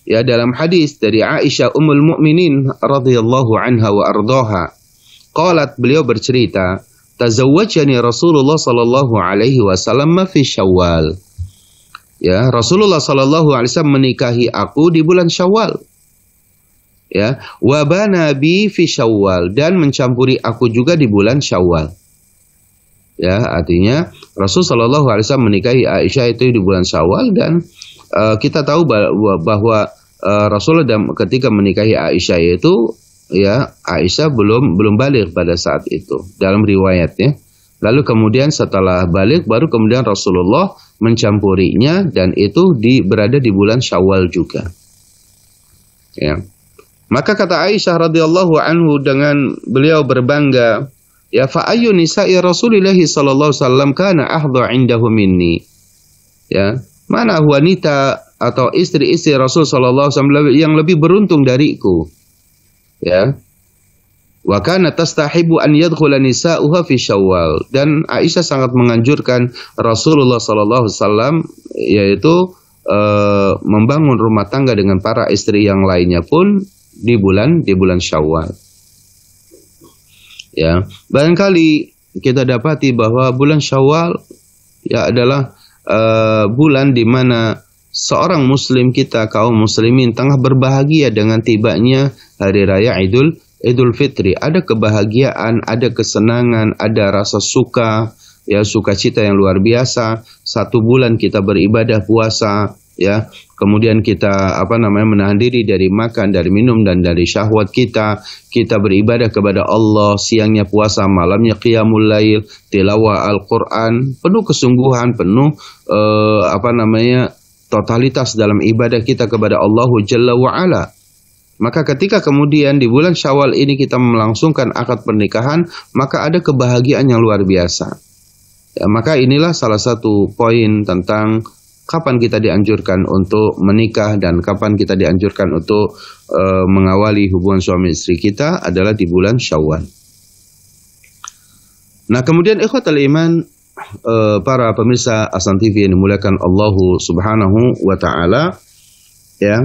ya dalam hadis dari Aisyah Ummul Mukminin radhiyallahu anha wa ardhaha. Qalat, beliau bercerita, tazawwajani Rasulullah sallallahu alaihi wasallam fi Syawal. Ya, Rasulullah sallallahu alaihi wasallam menikahi aku di bulan Syawal. Ya, wa bana bi fi Syawal, dan mencampuri aku juga di bulan Syawal. Ya, artinya Rasul sallallahu alaihi wasallam menikahi Aisyah itu di bulan Syawal, dan kita tahu bahwa Rasulullah ketika menikahi Aisyah itu ya Aisyah belum balik pada saat itu dalam riwayatnya. Lalu kemudian setelah balik baru kemudian Rasulullah mencampurinya, dan itu berada di bulan Syawal juga. Ya. Maka kata Aisyah radhiyallahu anhu dengan beliau berbangga, ya fa ayyu nisa'i Rasulillah sallallahu alaihi wasallam kana ahdha 'indahu minni. Ya, mana wanita atau istri-istri Rasul sallallahu alaihi wasallam yang lebih beruntung dariku. Ya. Wa kana tastahibu an yadkhula nisa'uha fi Syawal, dan Aisyah sangat menganjurkan Rasulullah sallallahu alaihi wasallam yaitu membangun rumah tangga dengan para istri yang lainnya pun di bulan Syawal. Ya, barangkali kita dapati bahwa bulan Syawal ya adalah bulan di mana seorang muslim kita, kaum muslimin, tengah berbahagia dengan tibanya hari raya Idul Fitri. Ada kebahagiaan, ada kesenangan, ada rasa suka, ya, sukacita yang luar biasa. 1 bulan kita beribadah puasa, ya. Kemudian kita menahan diri dari makan, dari minum, dan dari syahwat kita. Kita beribadah kepada Allah, siangnya puasa, malamnya qiyamul lail, tilawah Al-Quran, penuh kesungguhan, penuh totalitas dalam ibadah kita kepada Allah Jalla wa'ala. Maka ketika kemudian di bulan Syawal ini kita melangsungkan akad pernikahan, maka ada kebahagiaan yang luar biasa. Ya, maka inilah salah satu poin tentang kapan kita dianjurkan untuk menikah dan kapan kita dianjurkan untuk mengawali hubungan suami istri kita adalah di bulan Syawal. Nah, kemudian ikhwatal iman, para pemirsa Ahsan TV yang dimuliakan Allah Subhanahu wa taala, ya.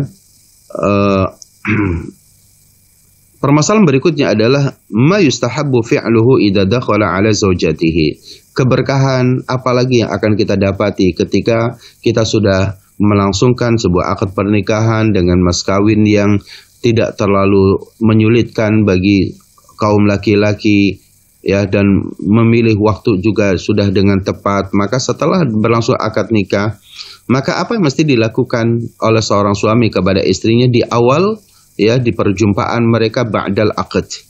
Permasalahan berikutnya adalah ma yustahabbu fi'luhu idza dakhala ala zaujatihi. Keberkahan apalagi yang akan kita dapati ketika kita sudah melangsungkan sebuah akad pernikahan dengan mas kawin yang tidak terlalu menyulitkan bagi kaum laki-laki, ya, dan memilih waktu juga sudah dengan tepat. Maka setelah berlangsung akad nikah, maka apa yang mesti dilakukan oleh seorang suami kepada istrinya di awal, ya, di perjumpaan mereka ba'dal aqd?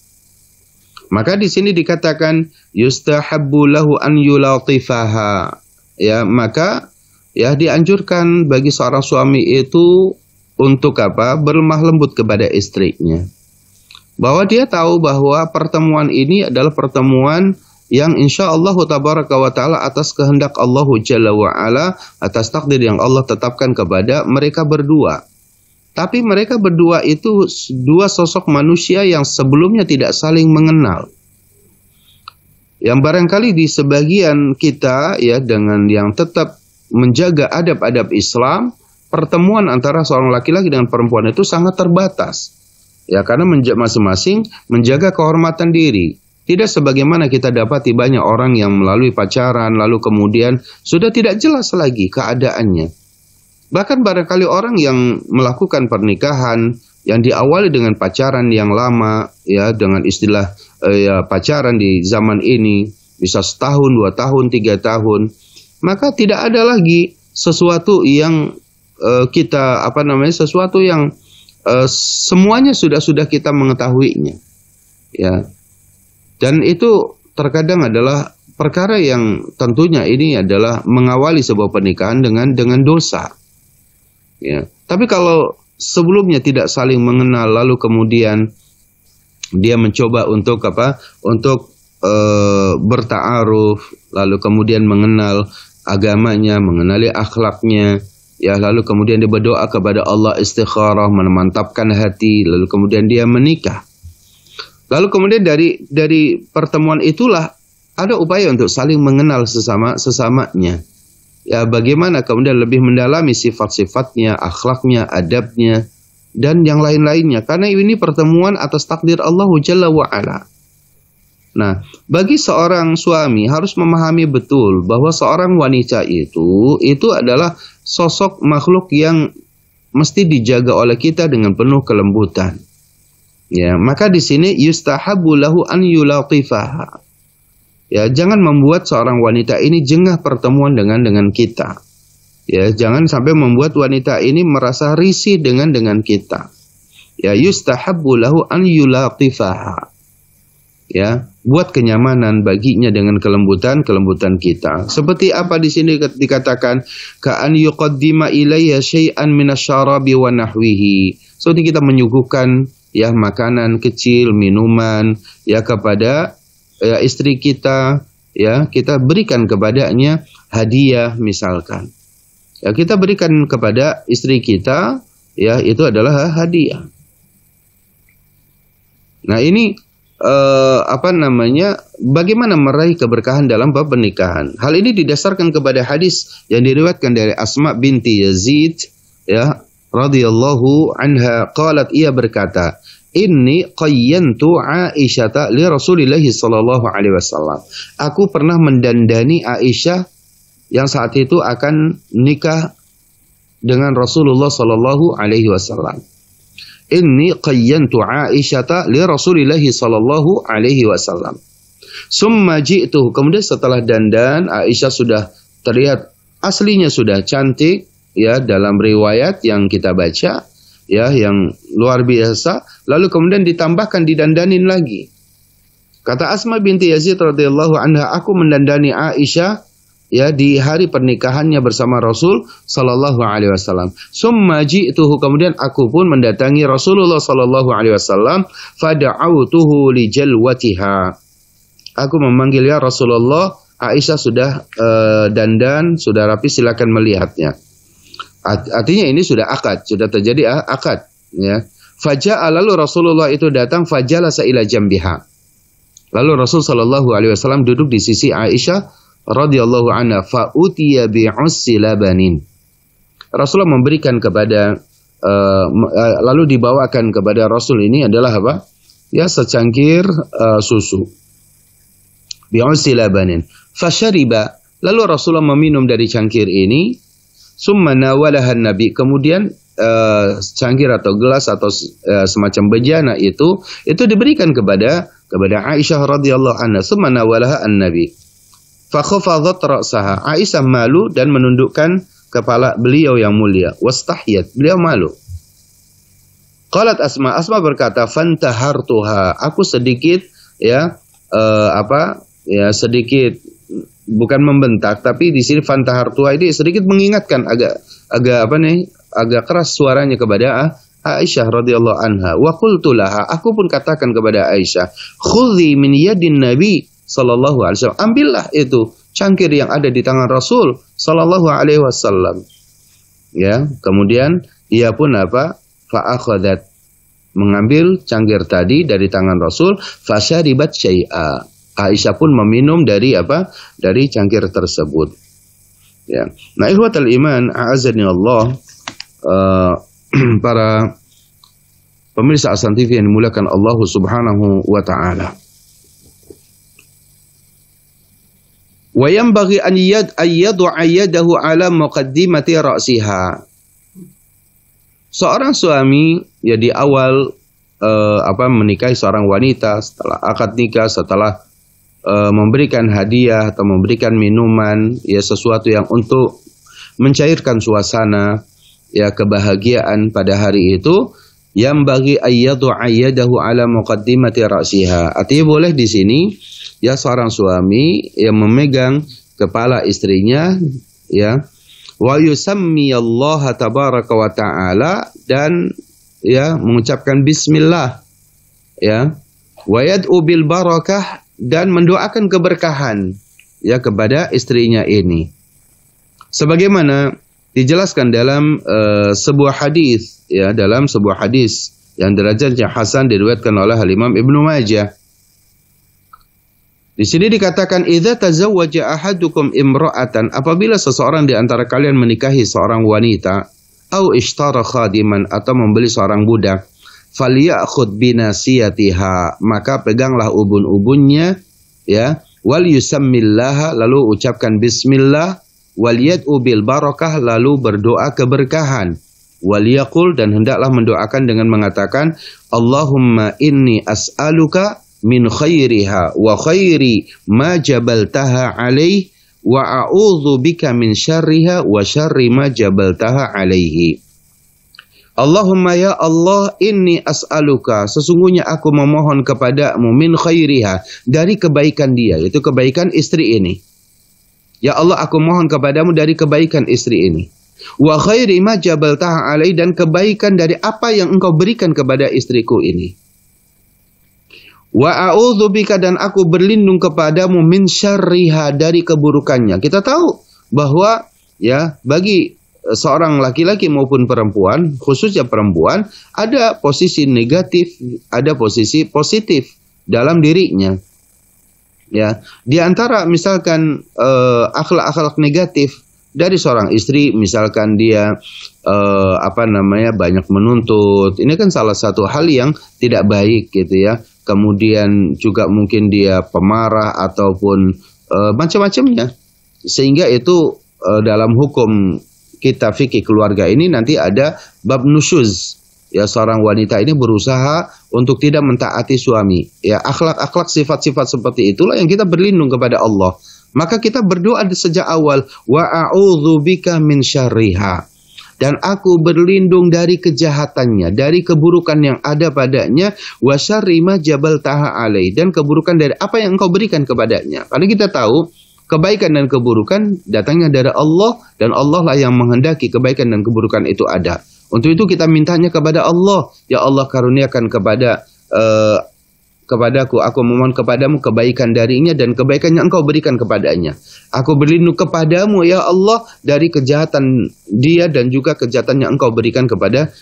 Maka di sini dikatakan yustahabbu lahu an yulatifaha. Ya, maka ya dianjurkan bagi seorang suami itu untuk berlemah lembut kepada istrinya. Bahwa dia tahu bahwa pertemuan ini adalah pertemuan yang insyaallah tabaraka wa ta'ala atas kehendak Allah Jalla wa ala, atas takdir yang Allah tetapkan kepada mereka berdua. Tapi mereka berdua itu 2 sosok manusia yang sebelumnya tidak saling mengenal. Yang barangkali di sebagian kita, ya, dengan yang tetap menjaga adab-adab Islam, pertemuan antara seorang laki-laki dengan perempuan itu sangat terbatas. Ya, karena masing-masing menjaga kehormatan diri. Tidak sebagaimana kita dapati banyak orang yang melalui pacaran lalu kemudian sudah tidak jelas lagi keadaannya. Bahkan barangkali orang yang melakukan pernikahan yang diawali dengan pacaran yang lama, ya, dengan istilah pacaran di zaman ini bisa 1 tahun, 2 tahun, 3 tahun, maka tidak ada lagi sesuatu yang sesuatu yang semuanya sudah kita mengetahuinya, ya. Dan itu terkadang adalah perkara yang tentunya ini adalah mengawali sebuah pernikahan dengan dosa. Ya, tapi kalau sebelumnya tidak saling mengenal lalu kemudian dia mencoba untuk berta'aruf, lalu kemudian mengenal agamanya, mengenali akhlaknya, ya, lalu kemudian dia berdoa kepada Allah istikharah, memantapkan hati, lalu kemudian dia menikah. Lalu kemudian dari pertemuan itulah ada upaya untuk saling mengenal sesamanya. Ya, bagaimana kemudian lebih mendalami sifat-sifatnya, akhlaknya, adabnya, dan yang lain-lainnya. Karena ini pertemuan atas takdir Allah Jalla wa'ala. Nah, bagi seorang suami harus memahami betul bahwa seorang wanita itu adalah sosok makhluk yang mesti dijaga oleh kita dengan penuh kelembutan. Ya, maka di sini yustahabbu lahu an yulatifaha. Ya, jangan membuat seorang wanita ini jengah pertemuan dengan kita. Ya, jangan sampai membuat wanita ini merasa risih dengan kita. Ya, yustahabbu lahu an yulatifaha. Ya, buat kenyamanan baginya dengan kelembutan kita. Seperti apa di sini dikatakan ka'an yuqaddima ilayya syai'an minasyarabi wa nahwihi. Seperti kita menyuguhkan, ya, makanan kecil, minuman, ya, kepada istri kita, ya, kita berikan kepadanya hadiah misalkan. Ya, kita berikan kepada istri kita, ya, itu adalah hadiah. Nah, ini bagaimana meraih keberkahan dalam bab pernikahan. Hal ini didasarkan kepada hadis yang diriwayatkan dari Asma binti Yazid, ya, radhiyallahu anha, qalat, ia berkata, Inni qayyantu Aisyata li Rasulillah sallallahu alaihi wasallam. Aku pernah mendandani Aisyah yang saat itu akan nikah dengan Rasulullah sallallahu alaihi wasallam. Inni qayyantu Aisyata li Rasulillah sallallahu alaihi wasallam. Summa ji'tuhu, kemudian setelah dandan Aisyah sudah terlihat aslinya sudah cantik ya dalam riwayat yang kita baca ya yang luar biasa, lalu kemudian ditambahkan didandanin lagi. Kata Asma binti Yazid radhiyallahu anha, aku mendandani Aisyah ya di hari pernikahannya bersama Rasul sallallahu alaihi wasallam. Summa ji'tuhu, kemudian aku pun mendatangi Rasulullah sallallahu alaihi wasallam, fada'autuhu li jalwatiha. Aku memanggil, ya Rasulullah, Aisyah sudah dandan, sudah rapi, silakan melihatnya. Artinya ini sudah akad, sudah terjadi akad. Ya. Faja'a, lalu Rasulullah itu datang, fajalasa ila jambiha. Lalu Rasul sallallahu alaihi wasallam duduk di sisi Aisyah radhiyallahu anha, fa utiya bi'ussi labanin. Rasulullah memberikan kepada lalu dibawakan kepada Rasul ini adalah apa? Ya, secangkir susu. Bi'ussi labanin. Fasyariba, lalu Rasulullah meminum dari cangkir ini. Summa nawalahan Nabi, kemudian cangkir atau gelas atau semacam bejana itu diberikan kepada Aisyah radhiyallahu anha. Summa nawalaha an-Nabi. Fa khafadat ra'saha. Aisyah malu dan menundukkan kepala beliau yang mulia. Wastahyat, beliau malu. Qalat Asma berkata, fantahartuha, aku sedikit sedikit bukan membentak, tapi di sini fantahartuha ini sedikit mengingatkan agak keras suaranya kepada Aisyah radhiyallahu anha. Wa qultu laha, aku pun katakan kepada Aisyah, khudhi min yadin Nabi sallallahu alaihi wasallam, ambillah itu cangkir yang ada di tangan Rasul sallallahu alaihi wasallam. Ya, kemudian ia pun fa akhadat, mengambil cangkir tadi dari tangan Rasul, fasyaribat syai'a. Aisyah pun meminum dari cangkir tersebut. Ya. Nah, ikhwatal iman, a'azzani Allah, para pemirsa Ahsan TV yang dimuliakan Allah Subhanahu wa taala. Wa yanbaghi an yad'a yadahu ala muqaddimati ra'siha. Seorang suami ya di awal menikahi seorang wanita, setelah akad nikah, setelah memberikan hadiah atau memberikan minuman, ya sesuatu yang untuk mencairkan suasana ya kebahagiaan pada hari itu, yang bagi ayyadu ayyadahu ala muqaddimati ra'siha. Artinya boleh di sini ya seorang suami yang memegang kepala istrinya ya, wa yusammi Allah tabaraka wa taala, dan ya mengucapkan bismillah ya, wa yad'u bil barakah, dan mendoakan keberkahan ya kepada istrinya ini. Sebagaimana dijelaskan dalam sebuah hadis ya, dalam sebuah hadis yang derajatnya hasan diriwayatkan oleh Imam Ibnu Majah. Di sini dikatakan, idza tazawwaja ahadukum imra'atan, apabila seseorang di antara kalian menikahi seorang wanita, au ishtara khadiman, atau membeli seorang budak, falyakhud binasiyatiha, maka peganglah ubun-ubunnya ya, wal yusammillaha, lalu ucapkan bismillah, wal yad'u bil barakah, lalu berdoa keberkahan, wal yaqul, dan hendaklah mendoakan dengan mengatakan, Allahumma inni as'aluka min khairiha wa khairi ma jabaltaha alaih, wa a'udzu bika min syarriha wa syarri ma jabaltaha alaihi. Allahumma ya Allah, inni as'aluka, sesungguhnya aku memohon kepadamu, min khairiha, dari kebaikan dia, yaitu kebaikan istri ini. Ya Allah, aku mohon kepadamu dari kebaikan istri ini. Wa khairi ma jabaltaha alai, dan kebaikan dari apa yang engkau berikan kepada istriku ini. Wa a'udzubika, dan aku berlindung kepadamu, min syarriha, dari keburukannya. Kita tahu bahwa ya bagi seorang laki-laki maupun perempuan, khususnya perempuan, ada posisi negatif, ada posisi positif dalam dirinya. Ya, di antara misalkan akhlak-akhlak negatif dari seorang istri, misalkan dia banyak menuntut. Ini kan salah satu hal yang tidak baik gitu ya. Kemudian juga mungkin dia pemarah ataupun macam-macamnya. Sehingga itu dalam hukum kita fikih keluarga ini nanti ada bab nusyuz. Ya, seorang wanita ini berusaha untuk tidak mentaati suami. Ya, akhlak-akhlak sifat-sifat seperti itulah yang kita berlindung kepada Allah. Maka kita berdoa sejak awal, wa a'udzubika min syarriha. Dan aku berlindung dari kejahatannya, dari keburukan yang ada padanya, wa syarri ma jabaltaha alai, dan keburukan dari apa yang engkau berikan kepadanya. Karena kita tahu kebaikan dan keburukan datangnya dari Allah, dan Allah lah yang menghendaki kebaikan dan keburukan itu ada. Untuk itu kita mintanya kepada Allah, ya Allah karuniakan kepadaku, aku memohon kepadamu kebaikan darinya dan kebaikan yang engkau berikan kepadanya. Aku berlindung kepadamu ya Allah dari kejahatan dia dan juga kejahatan yang engkau berikan kepadanya,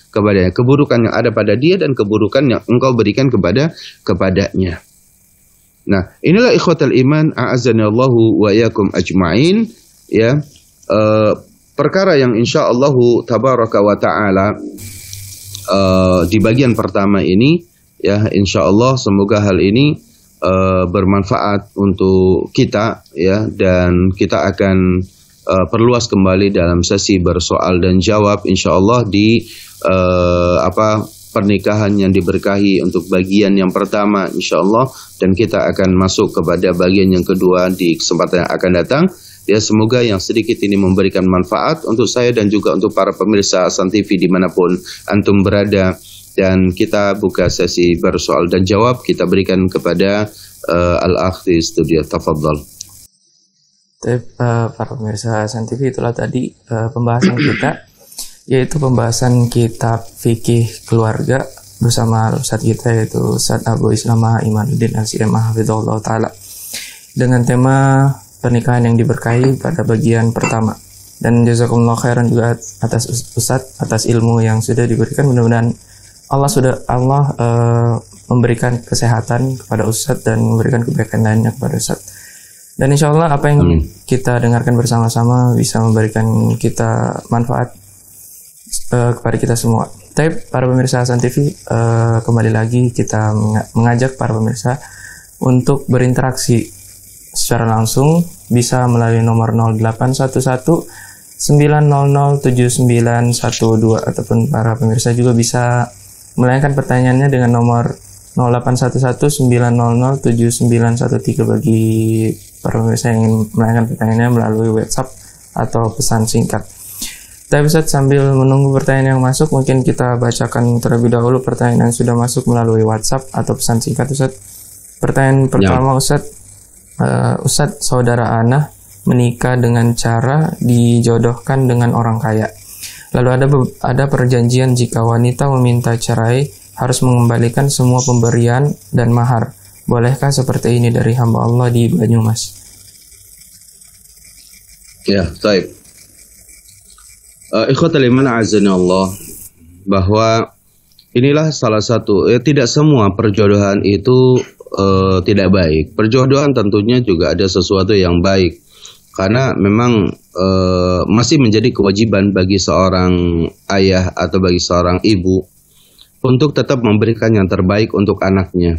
keburukan yang ada pada dia dan keburukan yang engkau berikan kepadanya. Nah, inilah ikhwatal iman, a'azzanallahu wa iyyakum ajma'in, ya. Perkara yang insyaallah tabaraka wa ta'ala di bagian pertama ini, ya, insyaallah semoga hal ini bermanfaat untuk kita, ya, dan kita akan perluas kembali dalam sesi bersoal dan jawab insyaallah di pernikahan yang diberkahi untuk bagian yang pertama insyaallah, dan kita akan masuk kepada bagian yang kedua di kesempatan yang akan datang. Ya, semoga yang sedikit ini memberikan manfaat untuk saya dan juga untuk para pemirsa Hasan TV dimanapun antum berada. Dan kita buka sesi bersoal dan jawab. Kita berikan kepada Al-Akh di studio. Tafadhal. Para pemirsa Hasan TV, itulah tadi pembahasan kita, yaitu pembahasan kitab fikih keluarga bersama Ustaz kita, yaitu Ustaz Abu Islamah Imanuddin Al-Si'amah hafizahullah ta'ala, dengan tema pernikahan yang diberkahi pada bagian pertama. Dan jazakumullah khairan juga atas Ustaz, atas ilmu yang sudah diberikan. Mudah-mudahan Allah memberikan kesehatan kepada Ustaz dan memberikan kebaikan lainnya kepada Ustaz. Dan insya Allah apa yang kita dengarkan bersama-sama bisa memberikan kita manfaat kepada kita semua. Tapi para pemirsa Hasan TV, kembali lagi kita mengajak para pemirsa untuk berinteraksi secara langsung, bisa melalui nomor 0811 900 7912, ataupun para pemirsa juga bisa melayangkan pertanyaannya dengan nomor 0811 900 7913 bagi para pemirsa yang ingin melayangkan pertanyaannya melalui WhatsApp atau pesan singkat. Tapi Ustaz, sambil menunggu pertanyaan yang masuk, mungkin kita bacakan terlebih dahulu pertanyaan yang sudah masuk melalui WhatsApp atau pesan singkat, Ustaz. Pertanyaan pertama, Ustaz, saudara Ana menikah dengan cara dijodohkan dengan orang kaya. Lalu ada perjanjian jika wanita meminta cerai harus mengembalikan semua pemberian dan mahar. Bolehkah seperti ini dari hamba Allah di Banyumas? Ya, baik. Ikhwatal iman azani Allah, bahwa inilah salah satu, tidak semua perjodohan itu tidak baik. Perjodohan tentunya juga ada sesuatu yang baik, karena memang masih menjadi kewajiban bagi seorang ayah atau bagi seorang ibu untuk tetap memberikan yang terbaik untuk anaknya.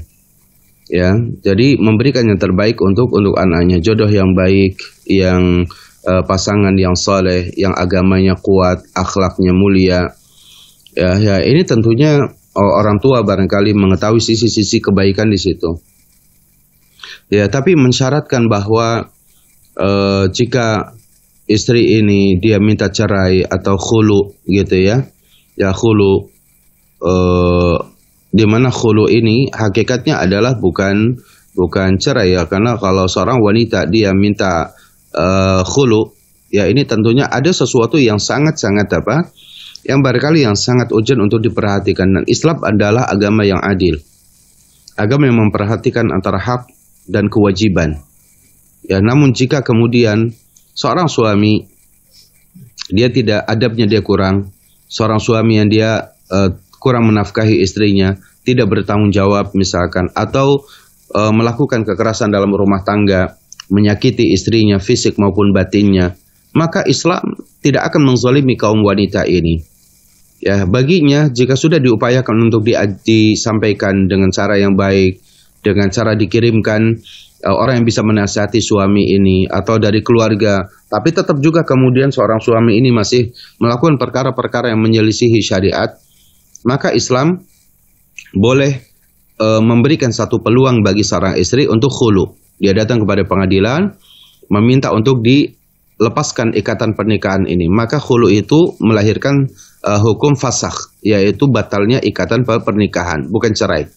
Ya, jadi memberikan yang terbaik untuk anaknya, jodoh yang baik, yang pasangan yang saleh, yang agamanya kuat, akhlaknya mulia. Ya, ini tentunya orang tua barangkali mengetahui sisi-sisi kebaikan di situ. Ya, tapi mensyaratkan bahwa jika istri ini dia minta cerai atau khulu gitu ya. Ya, khulu, di mana khulu ini hakikatnya adalah bukan cerai ya, karena kalau seorang wanita dia minta khulu, ya ini tentunya ada sesuatu yang sangat-sangat yang barangkali yang sangat urgent untuk diperhatikan. Dan Islam adalah agama yang adil, agama yang memperhatikan antara hak dan kewajiban. Ya, namun jika kemudian seorang suami dia tidak, adabnya dia kurang, seorang suami yang dia kurang menafkahi istrinya, tidak bertanggung jawab misalkan, atau melakukan kekerasan dalam rumah tangga, menyakiti istrinya fisik maupun batinnya, maka Islam tidak akan menzalimi kaum wanita ini. Ya, baginya jika sudah diupayakan untuk disampaikan dengan cara yang baik, dengan cara dikirimkan orang yang bisa menasihati suami ini atau dari keluarga, tapi tetap juga kemudian seorang suami ini masih melakukan perkara-perkara yang menyelisihi syariat, maka Islam boleh memberikan satu peluang bagi seorang istri untuk khulu. Dia datang kepada pengadilan meminta untuk dilepaskan ikatan pernikahan ini. Maka khulu itu melahirkan hukum fasakh, yaitu batalnya ikatan pernikahan, bukan cerai.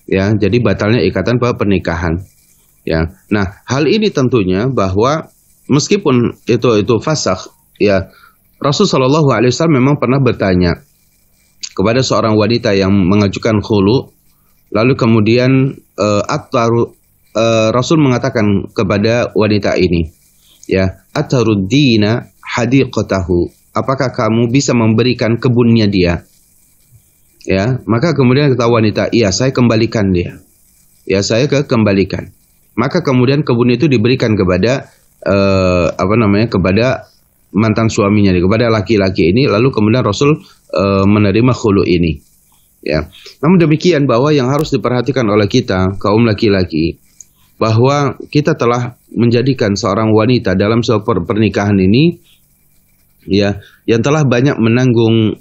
Ya, jadi batalnya ikatan pernikahan. Ya. Nah, hal ini tentunya bahwa meskipun itu fasakh, ya, Rasulullah SAW memang pernah bertanya kepada seorang wanita yang mengajukan khulu, lalu kemudian Rasul mengatakan kepada wanita ini, ya, ataruddina hadiqatahu, apakah kamu bisa memberikan kebunnya dia? Ya, maka kemudian kata wanita, iya, saya kembalikan dia. Ya, saya kembalikan. Maka kemudian kebun itu diberikan kepada kepada mantan suaminya, kepada laki-laki ini, lalu kemudian Rasul menerima khulu ini. Ya. Namun demikian bahwa yang harus diperhatikan oleh kita kaum laki-laki, bahwa kita telah menjadikan seorang wanita dalam sebuah pernikahan ini, ya, yang telah banyak menanggung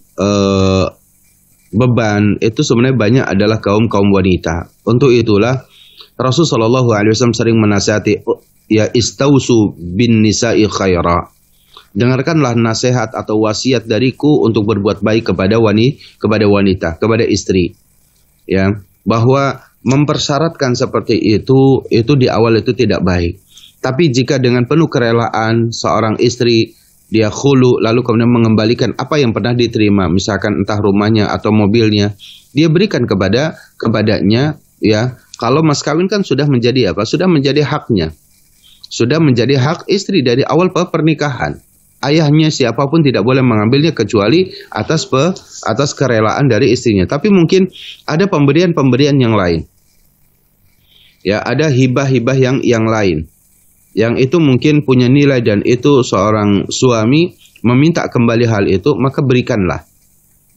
beban itu sebenarnya banyak adalah kaum wanita. Untuk itulah Rasulullah SAW sering menasihati, ya, istausu bin nisa'i khaira. Dengarkanlah nasihat atau wasiat dariku untuk berbuat baik kepada wanita, kepada istri. Ya, bahwa mempersyaratkan seperti itu di awal itu tidak baik. Tapi jika dengan penuh kerelaan seorang istri dia khulu lalu kemudian mengembalikan apa yang pernah diterima, misalkan entah rumahnya atau mobilnya, dia berikan kepadanya, ya. Kalau mas kawin kan sudah menjadi apa? Sudah menjadi haknya. Sudah menjadi hak istri dari awal pernikahan. Ayahnya siapapun tidak boleh mengambilnya kecuali atas kerelaan dari istrinya. Tapi mungkin ada pemberian yang lain. Ya, ada hibah-hibah yang lain. Yang itu mungkin punya nilai dan itu seorang suami meminta kembali hal itu, maka berikanlah.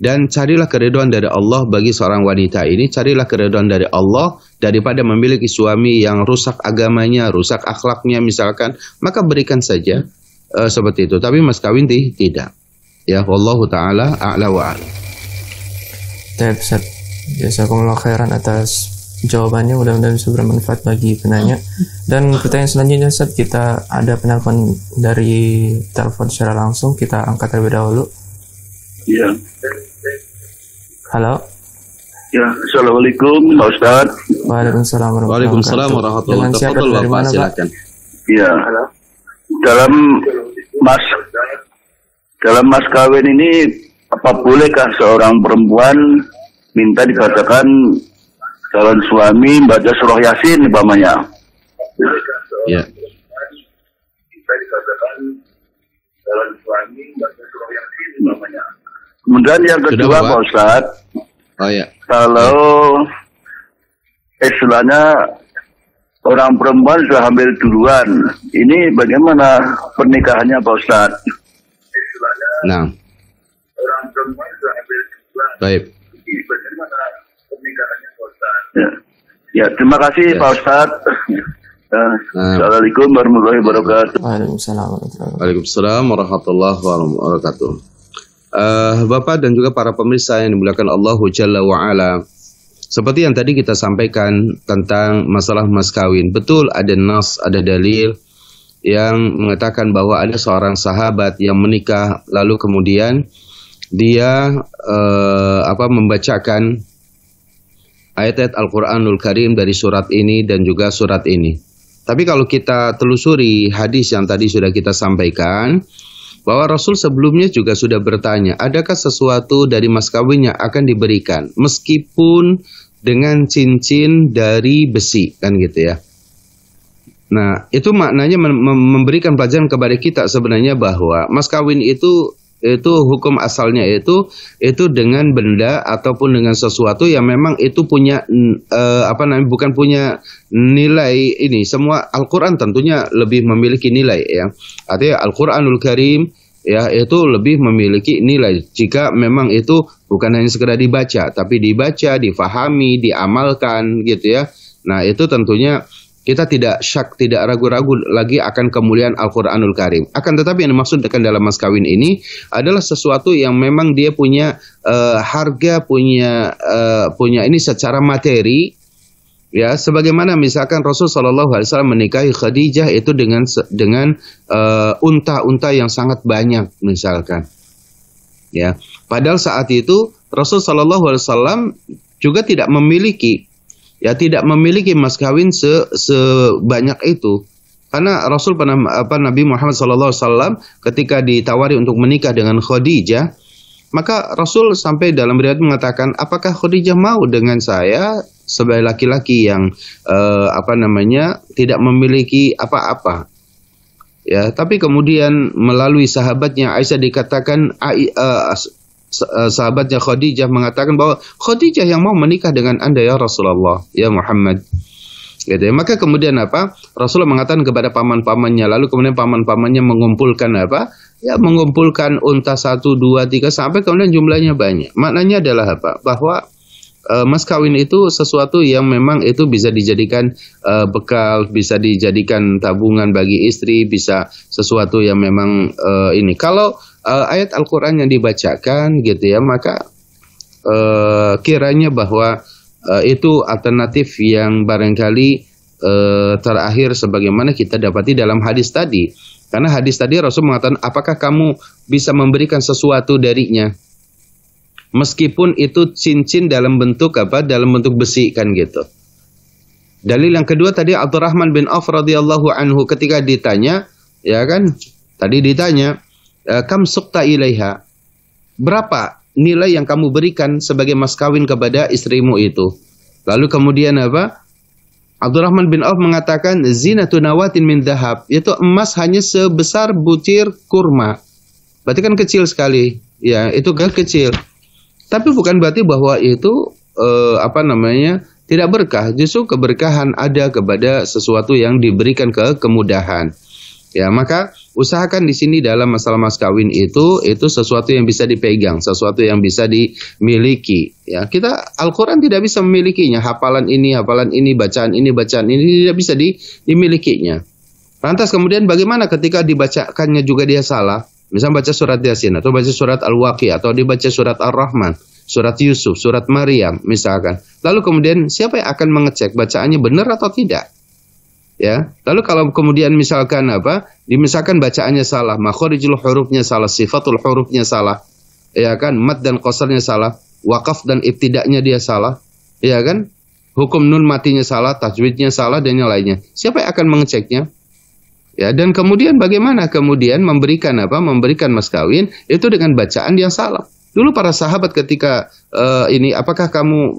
Dan carilah keridhaan dari Allah bagi seorang wanita ini, carilah keridhaan dari Allah daripada memiliki suami yang rusak agamanya, rusak akhlaknya misalkan, maka berikan saja seperti itu. Tapi mas kawin tidak. Ya, wallahu taala a'la wa a'lam. Baik, Ustaz. Jazakumullah khairan atas jawabannya, mudah-mudahan bisa bermanfaat bagi penanya. Dan pertanyaan selanjutnya, Ustaz, kita ada penelpon dari telepon secara langsung, kita angkat terlebih dahulu. Iya. Halo. Ya, assalamualaikum Pak Ustaz. Waalaikumsalam warahmatullahi wabarakatuh. Dengan siapa dari mana, Pak? Iya. Dalam mas kawin ini, apa bolehkah seorang perempuan minta dikatakan calon suami baca surah Yasin umpamanya? Ya. Kemudian yang kedua, Pak Ustaz, oh ya, kalau istilahnya orang perempuan sudah hamil duluan, ini bagaimana pernikahannya, Pak Ustaz? Nah, Orang perempuan sudah hamil duluan, baik. ini bagaimana pernikahannya, Pak Ustaz? Ya, terima kasih, Ya. Pak Ustaz. Assalamualaikum warahmatullahi wabarakatuh. Waalaikumsalam warahmatullahi wabarakatuh. Bapak dan juga para pemirsa yang dimuliakan Allah Jalla wa'ala, seperti yang tadi kita sampaikan tentang masalah mas kawin, betul ada nas, ada dalil yang mengatakan bahwa ada seorang sahabat yang menikah lalu kemudian dia membacakan ayat-ayat Al-Quranul Karim dari surat ini dan juga surat ini. Tapi kalau kita telusuri hadis yang tadi sudah kita sampaikan, bahwa Rasul sebelumnya juga sudah bertanya, adakah sesuatu dari mas kawin yang akan diberikan meskipun dengan cincin dari besi, kan gitu ya. Nah, itu maknanya memberikan pelajaran kepada kita sebenarnya bahwa mas kawin itu itu hukum asalnya itu dengan benda ataupun dengan sesuatu yang memang itu punya bukan punya nilai ini. Semua Al-Qur'an tentunya lebih memiliki nilai ya. Artinya Al-Qur'anul Karim ya itu lebih memiliki nilai jika memang itu bukan hanya sekedar dibaca, tapi dibaca, difahami, diamalkan gitu ya. Nah, itu tentunya kita tidak syak, tidak ragu-ragu lagi akan kemuliaan Al-Quranul Karim. Akan tetapi yang dimaksudkan dalam mas kawin ini adalah sesuatu yang memang dia punya harga, punya ini secara materi. Ya, sebagaimana misalkan Rasul Shallallahu Alaihi Wasallam menikahi Khadijah itu dengan unta-unta yang sangat banyak misalkan. Ya, padahal saat itu Rasul Shallallahu Alaihi Wasallam juga tidak memiliki mas kawin sebanyak itu. Karena Rasul Nabi Muhammad SAW ketika ditawari untuk menikah dengan Khadijah, maka Rasul sampai dalam riwayat mengatakan, apakah Khadijah mau dengan saya sebagai laki-laki yang tidak memiliki apa-apa. Ya, tapi kemudian melalui sahabatnya Aisyah dikatakan sahabatnya Khadijah mengatakan bahwa Khadijah yang mau menikah dengan Anda ya Rasulullah, ya Muhammad. Gitu ya. Maka kemudian Rasulullah mengatakan kepada paman-pamannya, lalu kemudian paman-pamannya mengumpulkan mengumpulkan unta 1, 2, 3 sampai kemudian jumlahnya banyak. Maknanya adalah bahwa mas kawin itu sesuatu yang memang itu bisa dijadikan bekal, bisa dijadikan tabungan bagi istri, bisa sesuatu yang memang ini. Kalau ayat Al-Quran yang dibacakan gitu ya, maka kiranya bahwa itu alternatif yang barangkali terakhir sebagaimana kita dapati dalam hadis tadi. Karena hadis tadi Rasul mengatakan, apakah kamu bisa memberikan sesuatu darinya? Meskipun itu cincin dalam bentuk dalam bentuk besi kan gitu. Dalil yang kedua tadi Abdurrahman bin Auf radhiyallahu anhu ketika ditanya, ya kan? Tadi ditanya, kam sukta ilaiha? Berapa nilai yang kamu berikan sebagai mas kawin kepada istrimu itu? Lalu kemudian Abdurrahman bin Auf mengatakan, zinatu nawatin min dhahab, yaitu emas hanya sebesar butir kurma. Berarti kan kecil sekali. Ya, itu kan kecil. Tapi bukan berarti bahwa itu tidak berkah. Justru keberkahan ada kepada sesuatu yang diberikan kemudahan. Ya, maka usahakan di sini dalam masalah mas kawin itu sesuatu yang bisa dipegang, sesuatu yang bisa dimiliki. Ya, kita Al-Quran tidak bisa memilikinya. Hafalan ini, bacaan ini tidak bisa dimilikinya. Lantas kemudian bagaimana ketika dibacakannya juga dia salah? Misalnya baca surat Yasin, atau baca surat Al-Waqi'ah, atau dibaca surat Ar-Rahman, surat Yusuf, surat Maryam, misalkan. Lalu kemudian siapa yang akan mengecek bacaannya benar atau tidak? Ya. Lalu kalau kemudian misalkan misalkan bacaannya salah, makhorijul hurufnya salah, sifatul hurufnya salah, ya kan, mad dan qasarnya salah, wakaf dan ibtida'nya dia salah, ya kan, hukum nun matinya salah, tajwidnya salah dan yang lainnya. Siapa yang akan mengeceknya? Ya, dan kemudian bagaimana kemudian memberikan mas kawin itu dengan bacaan yang salah. Dulu para sahabat ketika apakah kamu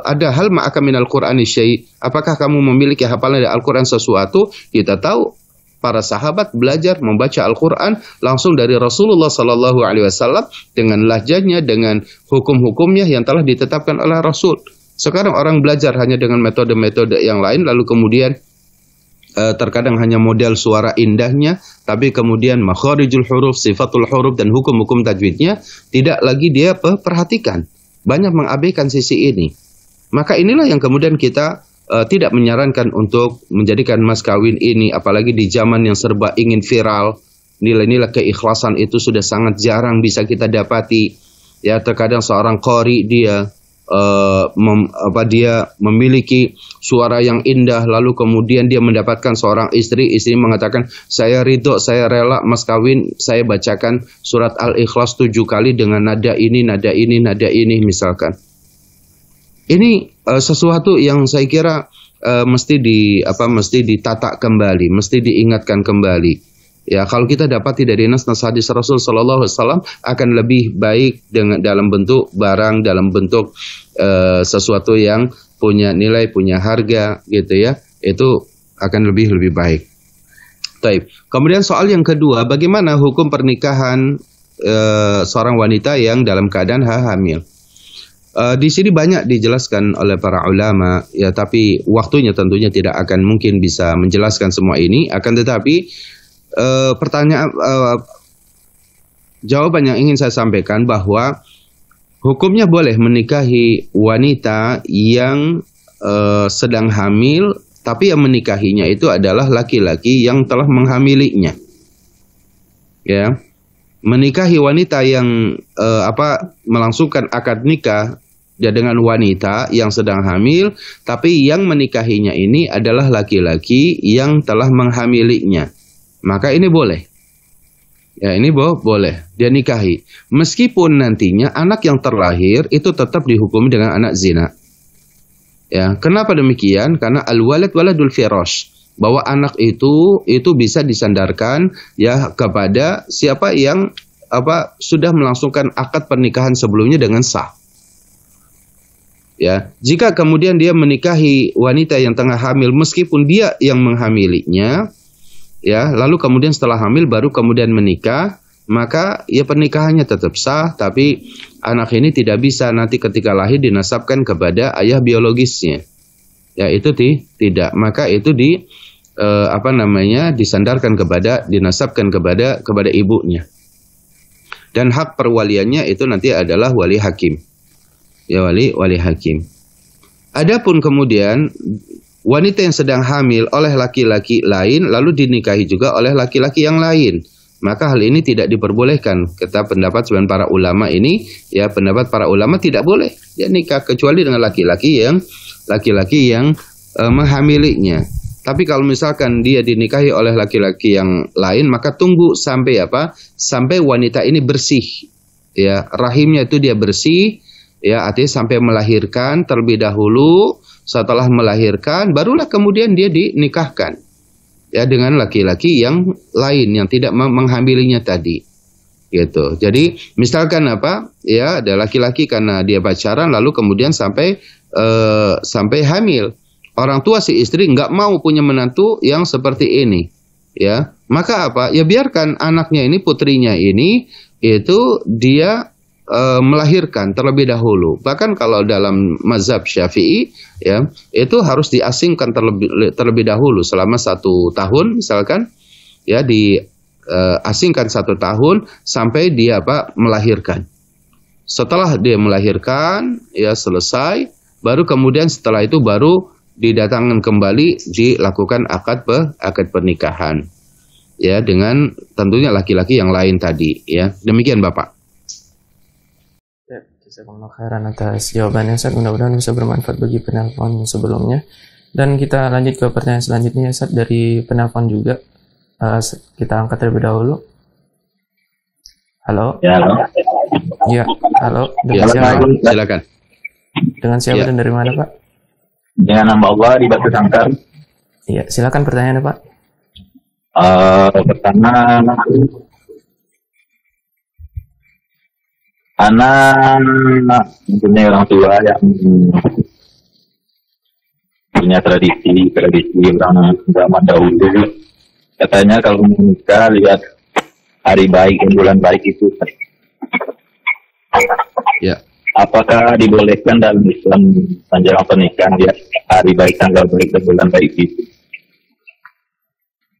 ada hal ma'aka minal Qur'ani syai'? Apakah kamu memiliki hafalan dari Al-Qur'an sesuatu? Kita tahu para sahabat belajar membaca Al-Qur'an langsung dari Rasulullah sallallahu alaihi wasallam dengan lahjahnya, dengan hukum-hukumnya yang telah ditetapkan oleh Rasul. Sekarang orang belajar hanya dengan metode-metode yang lain, lalu kemudian terkadang hanya model suara indahnya, tapi kemudian makharijul huruf, sifatul huruf dan hukum-hukum tajwidnya tidak lagi dia perhatikan. Banyak mengabaikan sisi ini. Maka inilah yang kemudian kita tidak menyarankan untuk menjadikan mas kawin ini, apalagi di zaman yang serba ingin viral. Nilai-nilai keikhlasan itu sudah sangat jarang bisa kita dapati. Ya, terkadang seorang qari dia dia memiliki suara yang indah, lalu kemudian dia mendapatkan seorang istri mengatakan, saya ridho, saya rela mas kawin, saya bacakan surat Al-Ikhlas 7 kali dengan nada ini misalkan. Ini sesuatu yang saya kira mesti ditata kembali, mesti diingatkan kembali. Ya, kalau kita dapati dari nas hadis Rasul sallallahu alaihi wasallam akan lebih baik dalam bentuk barang, dalam bentuk sesuatu yang punya nilai, punya harga gitu ya. Itu akan lebih baik. Baik. Kemudian soal yang kedua, bagaimana hukum pernikahan seorang wanita yang dalam keadaan hamil. Di sini banyak dijelaskan oleh para ulama, ya, tapi waktunya tentunya tidak akan mungkin bisa menjelaskan semua ini. Akan tetapi jawaban yang ingin saya sampaikan bahwa hukumnya boleh menikahi wanita yang sedang hamil, tapi yang menikahinya itu adalah laki-laki yang telah menghamilinya. Ya, menikahi wanita yang melangsungkan akad nikah ya dengan wanita yang sedang hamil, tapi yang menikahinya ini adalah laki-laki yang telah menghamilinya, maka ini boleh. Ya, ini boleh dia nikahi, meskipun nantinya anak yang terlahir itu tetap dihukumi dengan anak zina. Ya, kenapa demikian? Karena al-walad waladul firash, bahwa anak itu bisa disandarkan ya kepada siapa yang sudah melangsungkan akad pernikahan sebelumnya dengan sah. Ya, jika kemudian dia menikahi wanita yang tengah hamil meskipun dia yang menghamilinya, ya, lalu kemudian setelah hamil baru kemudian menikah, maka ya pernikahannya tetap sah, tapi anak ini tidak bisa nanti ketika lahir dinasabkan kepada ayah biologisnya. Ya, itu tidak. Maka itu disandarkan dinasabkan kepada ibunya. Dan hak perwaliannya itu nanti adalah wali hakim. Ya, wali hakim. Adapun kemudian wanita yang sedang hamil oleh laki-laki lain lalu dinikahi juga oleh laki-laki yang lain, maka hal ini tidak diperbolehkan. Kata pendapat sebagian para ulama ini, ya, pendapat para ulama tidak boleh dia nikah kecuali dengan laki-laki yang menghamilinya. Tapi kalau misalkan dia dinikahi oleh laki-laki yang lain, maka tunggu sampai sampai wanita ini bersih, ya, rahimnya itu dia bersih, ya, artinya sampai melahirkan terlebih dahulu. Setelah melahirkan barulah kemudian dia dinikahkan, ya, dengan laki-laki yang lain yang tidak menghamilinya tadi, gitu. Jadi misalkan ya, ada laki-laki karena dia pacaran lalu kemudian sampai hamil. Orang tua si istri nggak mau punya menantu yang seperti ini, ya, maka ya biarkan anaknya ini, putrinya ini itu dia melahirkan terlebih dahulu. Bahkan kalau dalam mazhab Syafi'i, ya, itu harus diasingkan terlebih dahulu selama 1 tahun misalkan, ya, diasingkan 1 tahun sampai dia melahirkan. Setelah dia melahirkan, ya, selesai, baru kemudian setelah itu baru didatangkan kembali, dilakukan akad pernikahan, ya, dengan tentunya laki-laki yang lain tadi, ya. Demikian Bapak. Ya, jazakumullah khairan atas jawabannya, Ustaz. Mudah-mudahan bisa bermanfaat bagi penelpon sebelumnya. Dan kita lanjut ke pertanyaan selanjutnya, Ustaz, dari penelpon juga. Kita angkat terlebih dahulu. Halo. Ya, halo. Ya, halo. Ya, silakan. Dengan siapa dan dari mana, Pak? Dengan nama Allah di Batu Sangkar. Iya, silakan pertanyaannya, Pak. Pertama, anak mempunyai orang tua yang punya tradisi orang zaman dahulu. Katanya kalau menikah lihat hari baik dan bulan baik itu. Ya. Apakah dibolehkan dalam Islam menjelang pernikahan lihat hari baik, tanggal baik dan bulan baik itu?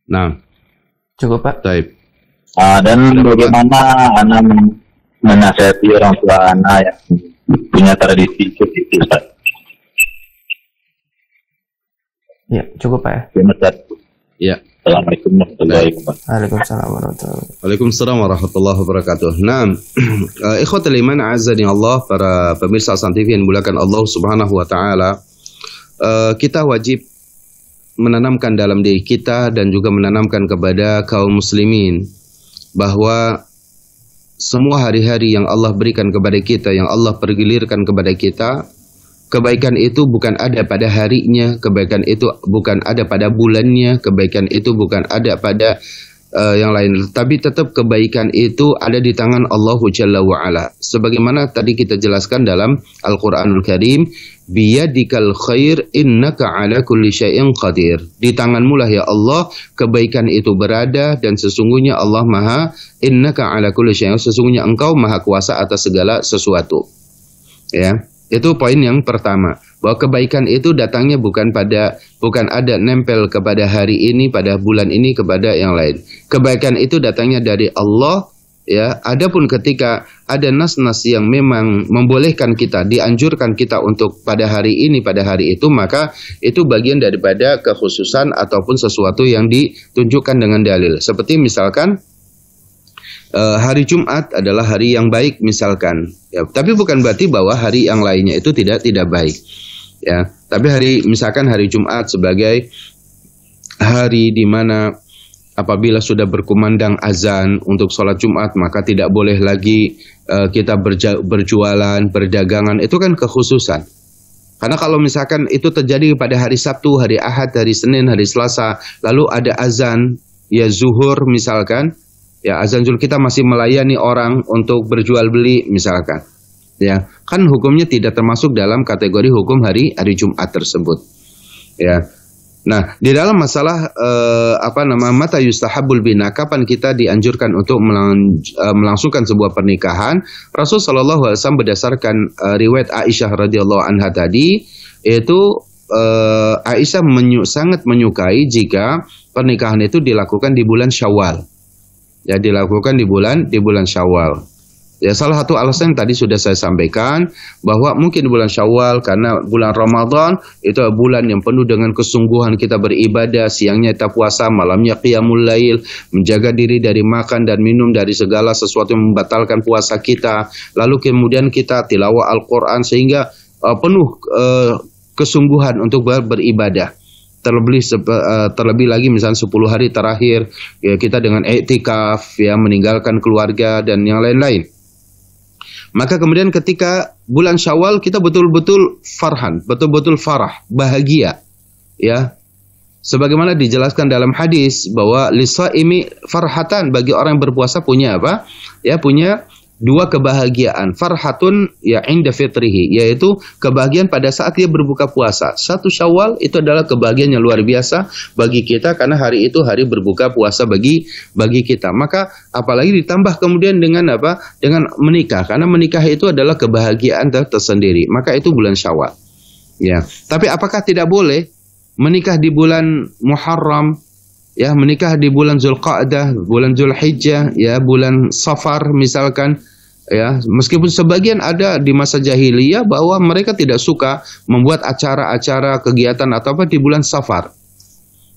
Nah, cukup, Pak. Taib. Dan bagaimana anak menasihati orang tua anak yang punya tradisi seperti itu, Ustaz? Ya, cukup, Pak, ya. Terima kasih. Ya. Assalamualaikum warahmatullahi wabarakatuh. Waalaikumsalam warahmatullahi wabarakatuh. Waalaikumsalam warahmatullahi wabarakatuh. Nah, ikhwatul iman azani Allah, para pemirsa Hasan TV yang dimuliakan Allah Subhanahu wa taala. Kita wajib menanamkan dalam diri kita dan juga menanamkan kepada kaum muslimin bahwa semua hari-hari yang Allah berikan kepada kita, yang Allah pergilirkan kepada kita, kebaikan itu bukan ada pada harinya, kebaikan itu bukan ada pada bulannya, kebaikan itu bukan ada pada yang lain. Tapi tetap kebaikan itu ada di tangan Allah Jalla wa'ala. Sebagaimana tadi kita jelaskan dalam Al-Quranul Karim, biyadikal khair innaka ala kulli syai'in qadir. Di tanganmu lah ya Allah kebaikan itu berada, dan sesungguhnya Allah innaka ala kulli syai'in, sesungguhnya engkau maha kuasa atas segala sesuatu. Ya, itu poin yang pertama, bahwa kebaikan itu datangnya bukan ada nempel kepada hari ini, pada bulan ini, kepada yang lain. Kebaikan itu datangnya dari Allah, ya. Adapun ketika ada nas-nas yang memang membolehkan kita, dianjurkan kita untuk pada hari ini, pada hari itu, maka itu bagian daripada kekhususan ataupun sesuatu yang ditunjukkan dengan dalil. Seperti misalkan hari Jumat adalah hari yang baik misalkan, ya, tapi bukan berarti bahwa hari yang lainnya itu tidak baik, ya. Tapi misalkan hari Jumat sebagai hari di mana apabila sudah berkumandang azan untuk sholat Jumat, maka tidak boleh lagi kita berjualan, berdagangan. Itu kan kekhususan. Karena kalau misalkan itu terjadi pada hari Sabtu, hari Ahad, hari Senin, hari Selasa, lalu ada azan, ya zuhur misalkan, ya azan zuhur, kita masih melayani orang untuk berjual beli misalkan, ya kan hukumnya tidak termasuk dalam kategori hukum hari Jumat tersebut, ya. Nah, di dalam masalah mata yustahabul bina, kapan kita dianjurkan untuk melangsungkan sebuah pernikahan, Rasul sallallahu alaihi wasallam berdasarkan riwayat Aisyah radhiyallahu anha tadi, itu Aisyah sangat menyukai jika pernikahan itu dilakukan di bulan Syawal. Ya, dilakukan di bulan Syawal. Ya, salah satu alasan yang tadi sudah saya sampaikan, bahwa mungkin di bulan Syawal karena bulan Ramadan itu bulan yang penuh dengan kesungguhan kita beribadah, siangnya kita puasa, malamnya qiyamul lail, menjaga diri dari makan dan minum, dari segala sesuatu yang membatalkan puasa kita. Lalu kemudian kita tilawah Al-Qur'an sehingga penuh kesungguhan untuk beribadah. Terlebih lagi misalnya 10 hari terakhir, ya, kita dengan i'tikaf, ya, meninggalkan keluarga dan yang lain-lain. Maka kemudian ketika bulan Syawal kita betul-betul farhan, betul-betul farah, bahagia, ya. Sebagaimana dijelaskan dalam hadis bahwa lisaimi farhatan, bagi orang yang berpuasa punya apa? Ya, punya dua kebahagiaan. Farhatun ya inda fitrihi, yaitu kebahagiaan pada saat dia berbuka puasa. 1 Syawal itu adalah kebahagiaan yang luar biasa bagi kita, karena hari itu hari berbuka puasa bagi kita. Maka apalagi ditambah kemudian dengan apa? Dengan menikah, karena menikah itu adalah kebahagiaan tersendiri. Maka itu bulan Syawal. Ya. Tapi apakah tidak boleh menikah di bulan Muharram? Ya, menikah di bulan Zulqa'dah, bulan Zulhijjah, ya, bulan Safar misalkan, ya, meskipun sebagian ada di masa jahiliyah bahwa mereka tidak suka membuat acara-acara kegiatan atau apa di bulan Safar.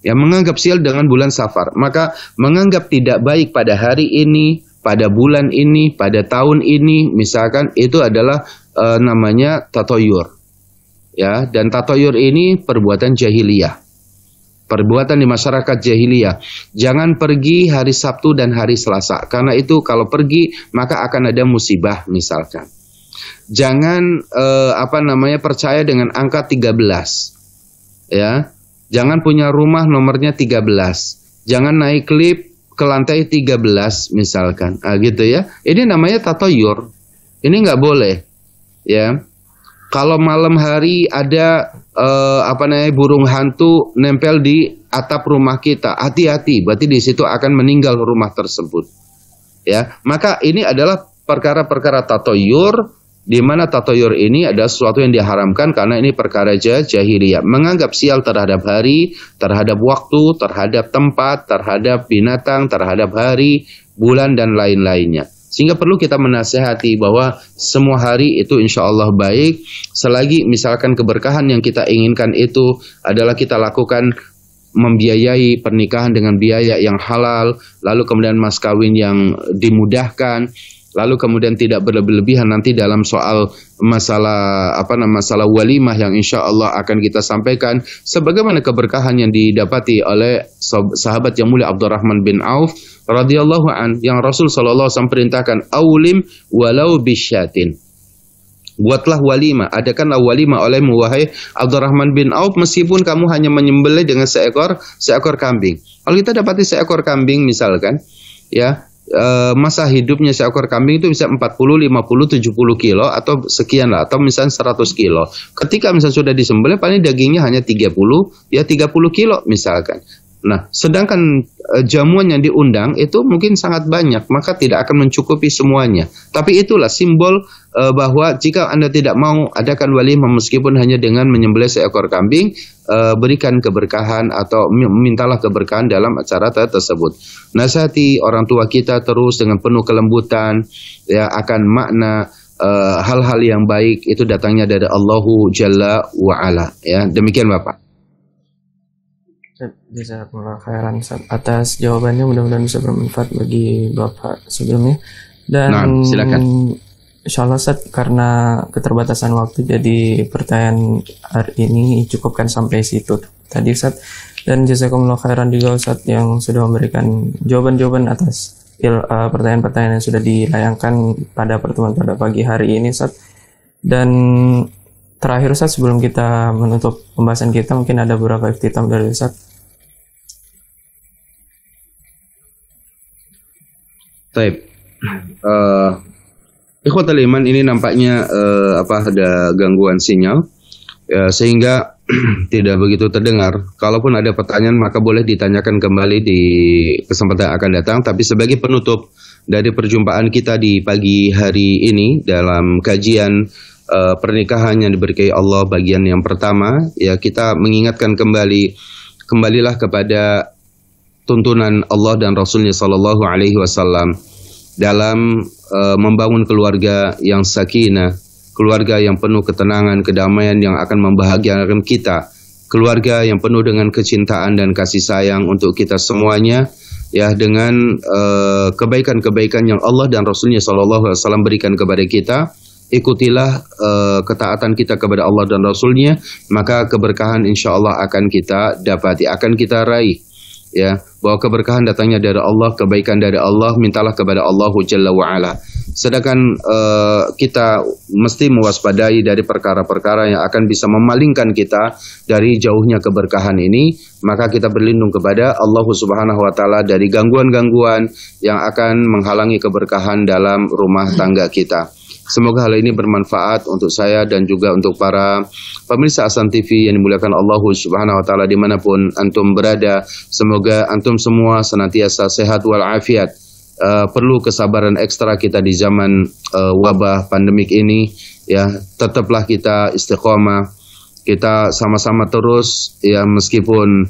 Ya, menganggap sial dengan bulan Safar. Maka menganggap tidak baik pada hari ini, pada bulan ini, pada tahun ini misalkan, itu adalah namanya tatoyur. Ya, dan tatoyur ini perbuatan jahiliyah. Perbuatan di masyarakat jahiliyah. Jangan pergi hari Sabtu dan hari Selasa, karena itu kalau pergi maka akan ada musibah misalkan. Jangan percaya dengan angka 13. Ya. Jangan punya rumah nomornya 13. Jangan naik lift ke lantai 13 misalkan. Gitu ya. Ini namanya tatoyur. Ini nggak boleh. Ya. Kalau malam hari ada burung hantu nempel di atap rumah kita, hati-hati, berarti di situ akan meninggal rumah tersebut. Ya, maka ini adalah perkara-perkara tatoyur, di mana tatoyur ini adalah sesuatu yang diharamkan karena ini perkara jahiliyah. Menganggap sial terhadap hari, terhadap waktu, terhadap tempat, terhadap binatang, terhadap hari, bulan dan lain-lainnya. Sehingga perlu kita menasihati bahwa semua hari itu insya Allah baik, selagi misalkan keberkahan yang kita inginkan itu adalah kita lakukan membiayai pernikahan dengan biaya yang halal, lalu kemudian mas kawin yang dimudahkan, lalu kemudian tidak berlebihan nanti dalam soal masalah masalah walimah yang insya Allah akan kita sampaikan, sebagaimana keberkahan yang didapati oleh sahabat yang mulia Abdurrahman bin Auf radhiyallahu an, yang Rasul sallallahu alaihi wasallam perintahkan aulim walau bisyatin. buatlah walimah, adakanlah walimah olehmu wahai Abdurrahman bin Auf, meskipun kamu hanya menyembelih dengan seekor kambing. Kalau kita dapati seekor kambing misalkan, ya, masa hidupnya seekor kambing itu bisa 40, 50, 70 kilo atau sekian lah, atau misalnya 100 kilo. Ketika misalnya sudah disembelih, paling dagingnya hanya 30, ya 30 kilo misalkan. Nah, sedangkan jamuan yang diundang itu mungkin sangat banyak, maka tidak akan mencukupi semuanya. Tapi itulah simbol bahwa jika Anda tidak mau adakan walimah meskipun hanya dengan menyembelih seekor kambing, berikan keberkahan atau mintalah keberkahan dalam acara tersebut. Nasihati orang tua kita terus dengan penuh kelembutan, ya, akan makna hal-hal yang baik itu datangnya dari Allahu Jalla wa'ala. Ya, demikian Bapak. Jazakumullah khairan atas jawabannya, mudah-mudahan bisa bermanfaat bagi Bapak sebelumnya. Dan silakan. Insyaallah Ustaz, karena keterbatasan waktu, jadi pertanyaan hari ini cukupkan sampai situ tadi Ustaz. Dan jazakumullah khairan juga Ustaz yang sudah memberikan jawaban-jawaban atas pertanyaan-pertanyaan yang sudah dilayangkan pada pertemuan pada pagi hari ini Ustaz. Dan terakhir Ustaz, sebelum kita menutup pembahasan kita, mungkin ada beberapa iftitah dari Ustaz. Taib. Ikhwatul iman, ini nampaknya ada gangguan sinyal, ya, sehingga tidak begitu terdengar. Kalaupun ada pertanyaan maka boleh ditanyakan kembali di kesempatan yang akan datang. Tapi sebagai penutup dari perjumpaan kita di pagi hari ini dalam kajian pernikahan yang diberkahi Allah bagian yang pertama, ya, kita mengingatkan kembalilah kepada tuntunan Allah dan Rasulnya Sallallahu Alaihi Wasallam dalam membangun keluarga yang sakinah, keluarga yang penuh ketenangan, kedamaian yang akan membahagiakan kita, keluarga yang penuh dengan kecintaan dan kasih sayang untuk kita semuanya, ya, dengan kebaikan-kebaikan yang Allah dan Rasulnya Sallallahu Alaihi Wasallam berikan kepada kita. Ikutilah ketaatan kita kepada Allah dan Rasulnya, maka keberkahan insya Allah akan kita dapati, akan kita raih. Ya, bahwa keberkahan datangnya dari Allah, kebaikan dari Allah, mintalah kepada Allah Jalla wa'ala. Sedangkan kita mesti mewaspadai dari perkara-perkara yang akan bisa memalingkan kita dari jauhnya keberkahan ini, maka kita berlindung kepada Allah Subhanahu wa Ta'ala dari gangguan-gangguan yang akan menghalangi keberkahan dalam rumah tangga kita. Semoga hal ini bermanfaat untuk saya dan juga untuk para pemirsa Ahsan TV yang dimuliakan Allah Subhanahu wa Ta'ala dimanapun antum berada. Semoga antum semua senantiasa sehat walafiat. Perlu kesabaran ekstra kita di zaman wabah pandemik ini, ya. Tetaplah kita istiqomah, kita sama-sama terus, ya, meskipun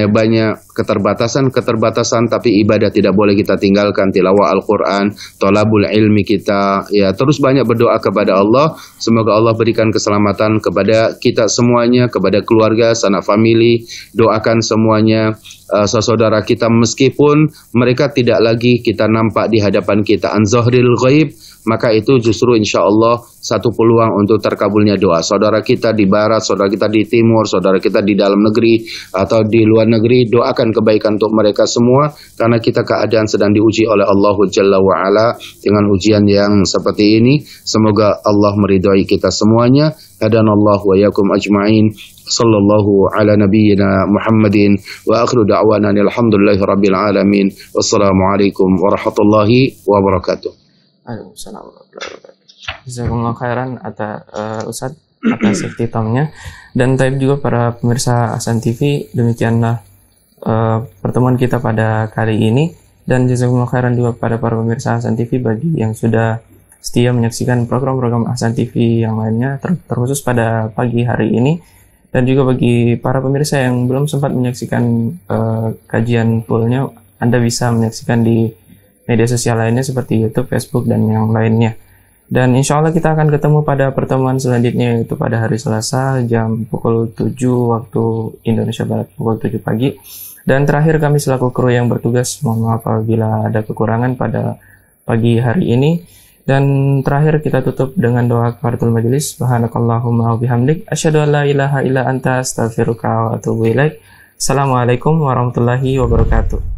banyak keterbatasan, tapi ibadah tidak boleh kita tinggalkan, tilawah Al-Quran, thalabul ilmi kita, ya, terus banyak berdoa kepada Allah. Semoga Allah berikan keselamatan kepada kita semuanya, kepada keluarga, sanak famili. Doakan semuanya saudara kita, meskipun mereka tidak lagi kita nampak di hadapan kita, an zahril ghaib, maka itu justru insya Allah satu peluang untuk terkabulnya doa. Saudara kita di barat, saudara kita di timur, saudara kita di dalam negeri atau di luar negeri, doakan kebaikan untuk mereka semua, karena kita keadaan sedang diuji oleh Allah Jalla wa'ala dengan ujian yang seperti ini. Semoga Allah meridhai kita semuanya. Hadanallahu wa yakum ajma'in. Sallallahu ala nabiyyina Muhammadin wa akhiru da'wana alhamdulillahi rabbil alamin. Wassalamualaikum warahmatullahi wabarakatuh. Jazakumullah khairan Ustaz atas iftitahnya. Dan taib juga para pemirsa Ahsan TV, demikianlah pertemuan kita pada kali ini. Dan jazakumullah khairan juga pada para pemirsa Ahsan TV bagi yang sudah setia menyaksikan program-program Ahsan TV yang lainnya, terkhusus pada pagi hari ini. Dan juga bagi para pemirsa yang belum sempat menyaksikan kajian fullnya, Anda bisa menyaksikan di media sosial lainnya seperti YouTube, Facebook, dan yang lainnya. Dan insya Allah kita akan ketemu pada pertemuan selanjutnya, yaitu pada hari Selasa jam pukul 7 waktu Indonesia Barat, pukul 7 pagi. Dan terakhir, kami selaku kru yang bertugas mohon maaf apabila ada kekurangan pada pagi hari ini. Dan terakhir kita tutup dengan doa kafaratul majelis. Subhanakallahumma wa bihamdik, asyhadu an la ilaha illa anta, astaghfiruka wa atubu ilaik. Assalamualaikum warahmatullahi wabarakatuh.